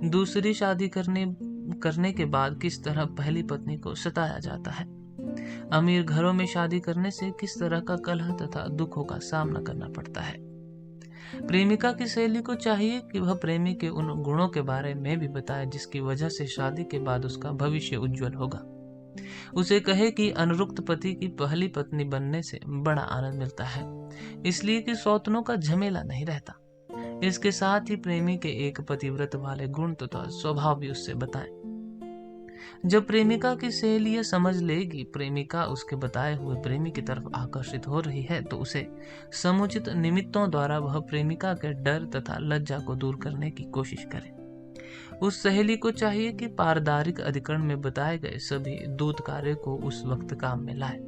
दूसरी शादी करने के बाद किस तरह पहली पत्नी को सताया जाता है, अमीर घरों में शादी करने से किस तरह का कलह तथा दुखों का सामना करना पड़ता है। प्रेमिका की सहेली को चाहिए कि वह प्रेमी के उन गुणों के बारे में भी बताए जिसकी वजह से शादी के बाद उसका भविष्य उज्जवल होगा। उसे कहे कि अनुरुक्त पति की पहली पत्नी बनने से बड़ा आनंद मिलता है, इसलिए कि सौतनों का झमेला नहीं रहता। इसके साथ ही प्रेमी के एक पतिव्रत वाले गुण तथा स्वभाव भी उससे बताएं। जब प्रेमिका की सहेली यह समझ ले कि प्रेमिका उसके बताए हुए प्रेमी की तरफ आकर्षित हो रही है, तो उसे समुचित निमित्तों द्वारा वह प्रेमिका के डर तथा लज्जा को दूर करने की कोशिश करे। उस सहेली को चाहिए कि पारदारिक अधिकरण में बताए गए सभी दूत कार्य को उस वक्त काम में लाए।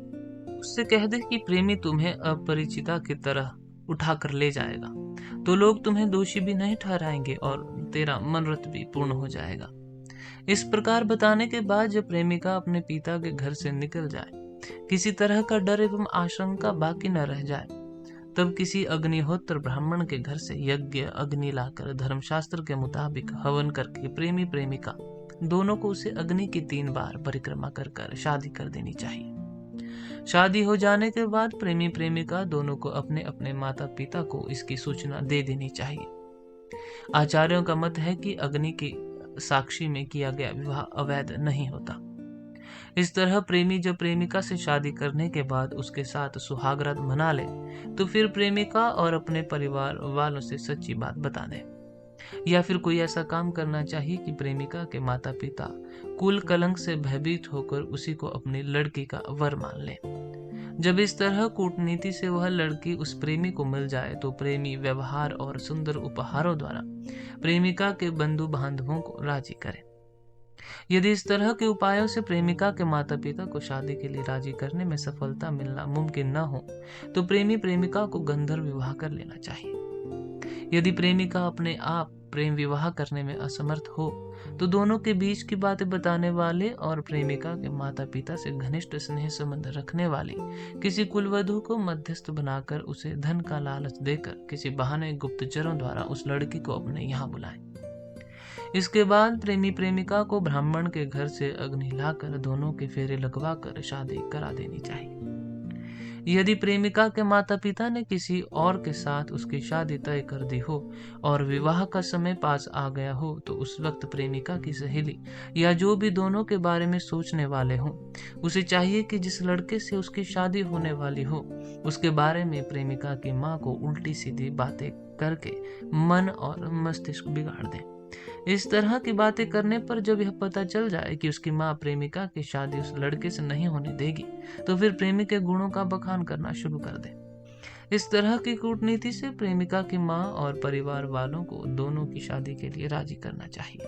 उससे कह दे कि प्रेमी तुम्हें अपरिचिता की तरह उठाकर ले जाएगा, तो लोग तुम्हें दोषी भी नहीं ठहराएंगे और तेरा मनोरथ भी पूर्ण हो जाएगा। इस प्रकार बताने के बाद जब प्रेमिका अपने पिता के घर से निकल जाए, किसी तरह का डर एवं आशंका बाकी न रह जाए, तब किसी अग्निहोत्र ब्राह्मण के घर से यज्ञ अग्नि लाकर धर्मशास्त्र के मुताबिक हवन करके प्रेमी प्रेमिका दोनों को उसे अग्नि की 3 बार परिक्रमा कर शादी कर देनी चाहिए। शादी हो जाने के बाद प्रेमी प्रेमिका दोनों को अपने अपने माता पिता को इसकी सूचना दे देनी चाहिए। आचार्यों का मत है कि अग्नि की साक्षी में किया गया विवाह अवैध नहीं होता। इस तरह प्रेमी जब प्रेमिका से शादी करने के बाद उसके साथ सुहागरात मना ले, तो फिर प्रेमिका और अपने परिवार वालों से सच्ची बात बता दे, या फिर कोई ऐसा काम करना चाहिए कि प्रेमिका के माता पिता कुल कलंक से भयभीत होकर उसी को अपनी लड़की का वर मान ले। जब इस तरह कूटनीति से वह लड़की उस प्रेमी को मिल जाए, तो प्रेमी व्यवहार और सुंदर उपहारों द्वारा प्रेमिका के बंधु बांधवों को राजी करे। यदि इस तरह के उपायों से प्रेमिका के माता पिता को शादी के लिए राजी करने में सफलता मिलना मुमकिन न हो, तो प्रेमी प्रेमिका को गंधर्व विवाह कर लेना चाहिए। यदि प्रेमिका अपने आप प्रेम विवाह करने में असमर्थ हो, तो दोनों के बीच की बातें बताने वाले और प्रेमिका के माता पिता से घनिष्ठ स्नेह संबंध रखने वाली किसी कुलवधू को मध्यस्थ बनाकर उसे धन का लालच देकर किसी बहाने गुप्तचरों द्वारा उस लड़की को अपने यहाँ बुलाएं। इसके बाद प्रेमी प्रेमिका को ब्राह्मण के घर से अग्नि लाकर दोनों के फेरे लगवाकर शादी करा देनी चाहिए। यदि प्रेमिका के माता पिता ने किसी और के साथ उसकी शादी तय कर दी हो और विवाह का समय पास आ गया हो, तो उस वक्त प्रेमिका की सहेली या जो भी दोनों के बारे में सोचने वाले हों, उसे चाहिए कि जिस लड़के से उसकी शादी होने वाली हो उसके बारे में प्रेमिका की माँ को उल्टी सीधी बातें करके मन और मस्तिष्क बिगाड़ दें। इस तरह की बातें करने पर जब यह पता चल जाए कि उसकी माँ प्रेमिका की शादी उस लड़के से नहीं होने देगी, तो फिर प्रेमी के गुणों का बखान करना शुरू कर दे। इस तरह की कूटनीति से प्रेमिका की माँ और परिवार वालों को दोनों की शादी के लिए राजी करना चाहिए।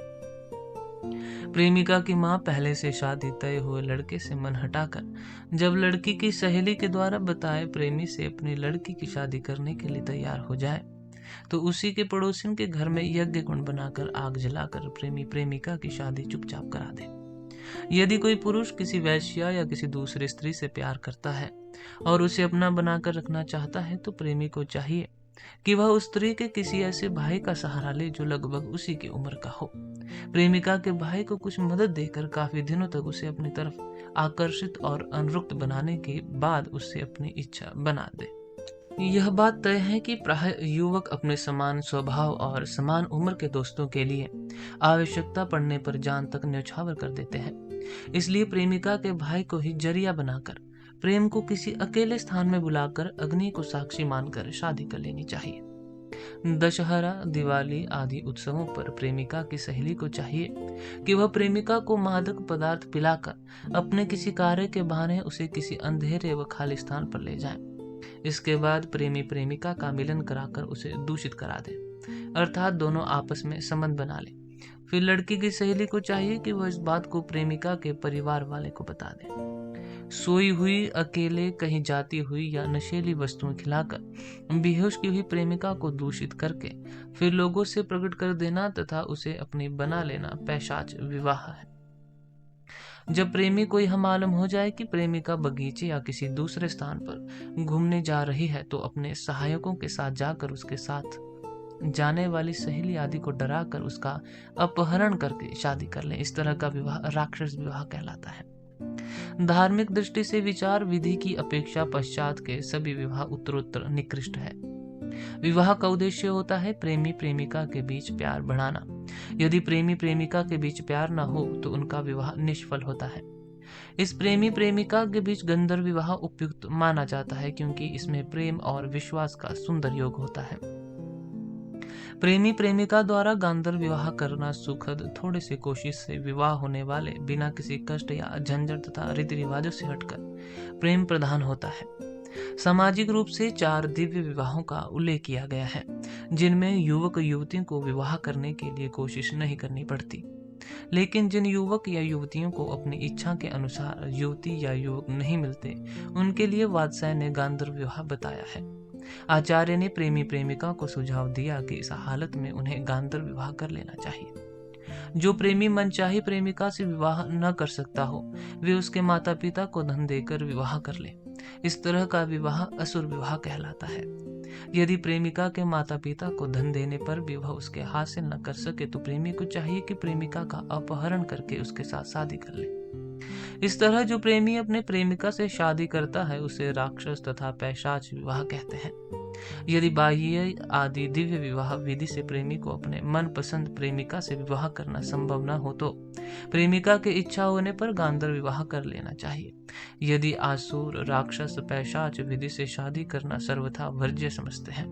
प्रेमिका की माँ पहले से शादी तय हुए लड़के से मन हटाकर जब लड़की की सहेली के द्वारा बताए प्रेमी से अपनी लड़की की शादी करने के लिए तैयार हो जाए, तो उसी के पड़ोसिन के घर में यज्ञ कुंड बनाकर आग जलाकर प्रेमी प्रेमिका की शादी चुपचाप करा दे। यदि कोई पुरुष किसी वेश्या या किसी दूसरी स्त्री से प्यार करता है और उसे अपना बनाकर रखना चाहता है, तो प्रेमी को चाहिए कि वह उस स्त्री के किसी ऐसे भाई का सहारा ले जो लगभग उसी की उम्र का हो। प्रेमिका के भाई को कुछ मदद देकर काफी दिनों तक उसे अपनी तरफ आकर्षित और अनुरक्त बनाने के बाद उससे अपनी इच्छा बना दे। यह बात तय है कि प्राय युवक अपने समान स्वभाव और समान उम्र के दोस्तों के लिए आवश्यकता पड़ने पर जान तक न्यौछावर कर देते हैं। इसलिए प्रेमिका के भाई को ही जरिया बनाकर प्रेम को किसी अकेले स्थान में बुलाकर अग्नि को साक्षी मानकर शादी कर लेनी चाहिए। दशहरा, दिवाली आदि उत्सवों पर प्रेमिका की सहेली को चाहिए कि वह प्रेमिका को मादक पदार्थ पिलाकर अपने किसी कार्य के बहाने उसे किसी अंधेरे व खाली स्थान पर ले जाए। इसके बाद प्रेमी प्रेमिका का मिलन कराकर उसे दूषित करा दे, अर्थात दोनों आपस में संबंध बना ले। फिर लड़की की सहेली को चाहिए कि वह इस बात को प्रेमिका के परिवार वाले को बता दे। सोई हुई, अकेले, कहीं जाती हुई या नशीली वस्तुएं खिलाकर बेहोश की हुई प्रेमिका को दूषित करके फिर लोगों से प्रकट कर देना तथा उसे अपनी बना लेना पैशाच विवाह है। जब प्रेमी को यह मालूम हो जाए कि प्रेमिका बगीचे या किसी दूसरे स्थान पर घूमने जा रही है, तो अपने सहायकों के साथ जाकर उसके साथ जाने वाली सहेली आदि को डराकर उसका अपहरण करके शादी कर ले। इस तरह का विवाह राक्षस विवाह कहलाता है। धार्मिक दृष्टि से विचार विधि की अपेक्षा पश्चात के सभी विवाह उत्तरोत्तर निकृष्ट है। विवाह का उद्देश्य होता है प्रेमी प्रेमिका के बीच प्यार बढ़ाना। यदि प्रेमी प्रेमिका के बीच प्यार न हो तो उनका विवाह निष्फल होता है। इस प्रेमी प्रेमिका के बीच गंधर्व विवाह उपयुक्त माना जाता है, क्योंकि इसमें प्रेम और विश्वास का सुंदर योग होता है। प्रेमी प्रेमिका द्वारा गांधर्व विवाह करना सुखद, थोड़े से कोशिश से विवाह होने वाले, बिना किसी कष्ट या झंझट तथा रीति रिवाजों से हटकर प्रेम प्रधान होता है। सामाजिक रूप से 4 दिव्य विवाहों का उल्लेख किया गया है, जिनमें युवक युवतियों को विवाह करने के लिए कोशिश नहीं करनी पड़ती। लेकिन जिन युवक या युवतियों को अपनी इच्छा के अनुसार युवती या युवक नहीं मिलते, उनके लिए वात्स्यायन ने गांधर्व विवाह बताया है। आचार्य ने प्रेमी प्रेमिका को सुझाव दिया कि इस हालत में उन्हें गांधर्व विवाह कर लेना चाहिए। जो प्रेमी मनचाही प्रेमिका से विवाह न कर सकता हो, वे उसके माता पिता को धन देकर विवाह कर ले। इस तरह का विवाह असुर विवाह कहलाता है। यदि प्रेमिका के माता पिता को धन देने पर भी वह उसके हासिल न कर सके, तो प्रेमी को चाहिए कि प्रेमिका का अपहरण करके उसके साथ शादी कर ले। इस तरह जो प्रेमी अपने प्रेमिका से शादी करता है उसे राक्षस तथा पैशाच विवाह कहते हैं। यदि बाह्य आदि दिव्य विवाह विधि से प्रेमी को अपने मनपसंद प्रेमिका से विवाह करना संभव न हो, तो प्रेमिका की इच्छा होने पर गांधर्व विवाह कर लेना चाहिए। यदि आसुर, राक्षस, पैशाच विधि से शादी करना सर्वथा वर्ज्य समझते हैं,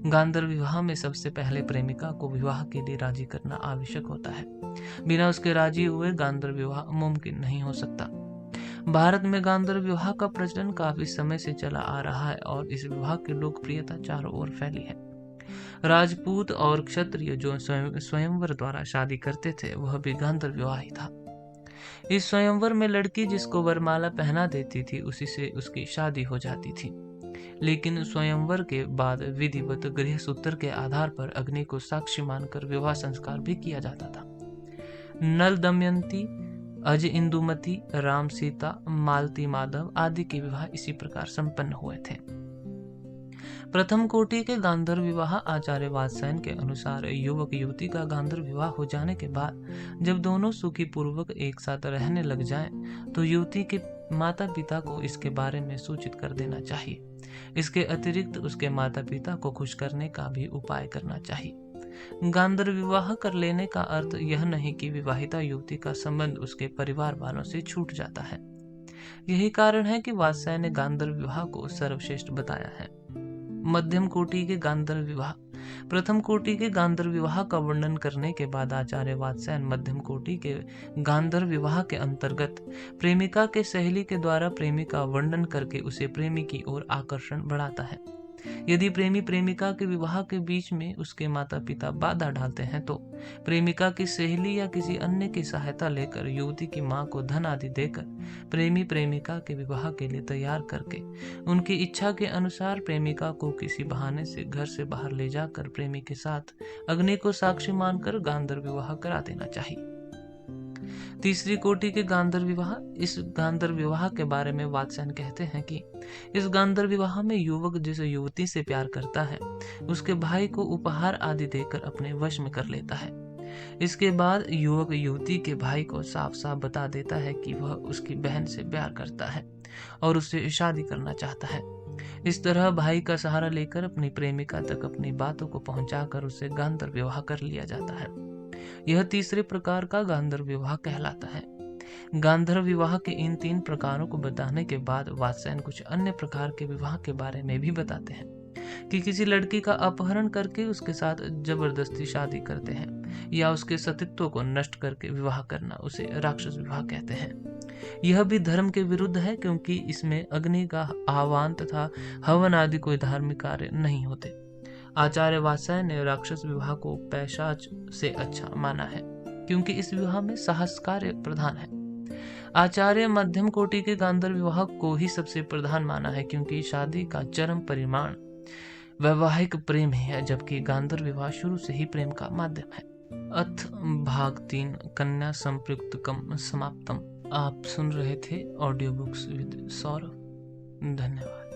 गांधर्व विवाह में सबसे पहले प्रेमिका को विवाह के लिए राजी करना आवश्यक होता है। बिना उसके राजी हुए गांधर्व विवाह मुमकिन नहीं हो सकता। भारत में गांधर्व विवाह का प्रचलन काफी समय से चला आ रहा है और इस विवाह की लोकप्रियता चारों ओर फैली है। राजपूत और क्षत्रिय जो स्वयंवर द्वारा शादी करते थे, वह भी गांधर्व विवाह ही था। इस स्वयंवर में लड़की जिसको वरमाला पहना देती थी, उसी से उसकी शादी हो जाती थी। लेकिन स्वयंवर के बाद विधिवत गृहसूत्र के आधार पर अग्नि को साक्षी मानकर विवाह संस्कार भी किया जाता था। नल दमयंती, अज इंदुमती, राम सीता, मालती माधव आदि के विवाह इसी प्रकार संपन्न हुए थे। प्रथम कोटि के गांधर्व विवाह आचार्य वात्स्यायन के अनुसार युवक युवती का गांधर्व विवाह हो जाने के बाद जब दोनों सुखी पूर्वक एक साथ रहने लग जाएं, तो युवती के माता पिता को इसके बारे में सूचित कर देना चाहिए। इसके अतिरिक्त उसके माता पिता को खुश करने का भी उपाय करना चाहिए। गांधर्व विवाह कर लेने का अर्थ यह नहीं कि विवाहिता युवती का संबंध उसके परिवार वालों से छूट जाता है। यही कारण है कि वात्स्यायन ने गांधर्व विवाह को सर्वश्रेष्ठ बताया है। मध्यम कोटि के गांधर्व विवाह। प्रथम कोटि के गांधर्व विवाह का वर्णन करने के बाद आचार्य वात्स्यायन मध्यम कोटि के गांधर्व विवाह के अंतर्गत प्रेमिका के सहेली के द्वारा प्रेमी का वर्णन करके उसे प्रेमी की ओर आकर्षण बढ़ाता है। यदि प्रेमी प्रेमिका के विवाह के बीच में उसके माता पिता बाधा डालते हैं तो प्रेमिका की सहेली या किसी अन्य की सहायता लेकर युवती की मां को धन आदि देकर प्रेमी प्रेमिका के विवाह के लिए तैयार करके उनकी इच्छा के अनुसार प्रेमिका को किसी बहाने से घर से बाहर ले जाकर प्रेमी के साथ अग्नि को साक्षी मानकर गांधर्व विवाह करा देना चाहिए। तीसरी कोटि के गांधर्व विवाह। इस गांधर्व विवाह के बारे में वात्स्यायन कहते हैं कि इस गांधर्व विवाह में युवक जिस युवती से प्यार करता है उसके भाई को उपहार आदि देकर अपने वश में कर लेता है। इसके बाद युवक युवती के भाई को साफ साफ बता देता है कि वह उसकी बहन से प्यार करता है और उससे शादी करना चाहता है। इस तरह भाई का सहारा लेकर अपनी प्रेमिका तक अपनी बातों को पहुंचाकर उससे गांधर्व विवाह कर लिया जाता है। यह तीसरे प्रकार का गांधर्व विवाह कहलाता है। गांधर्व विवाह के इन 3 प्रकारों को बताने के बाद वात्स्यायन कुछ अन्य प्रकार के विवाह के बारे में भी बताते हैं कि किसी लड़की का अपहरण करके उसके साथ जबरदस्ती शादी करते हैं या उसके सतीत्व को नष्ट करके विवाह करना, उसे राक्षस विवाह कहते हैं। यह भी धर्म के विरुद्ध है क्योंकि इसमें अग्नि का आह्वान तथा हवन आदि कोई धार्मिक कार्य नहीं होते। आचार्य वात्स्यायन ने राक्षस विवाह को पैशाच से अच्छा माना है क्योंकि इस विवाह में साहस कार्य प्रधान है। आचार्य मध्यम कोटि के गांधर्व विवाह को ही सबसे प्रधान माना है क्योंकि शादी का चरम परिमाण वैवाहिक प्रेम ही है, जबकि गांधर्व विवाह शुरू से ही प्रेम का माध्यम है। अथ भाग 3 कन्या संप्रयुक्तकम समाप्तम। आप सुन रहे थे ऑडियो बुक्स विद सौरभ। धन्यवाद।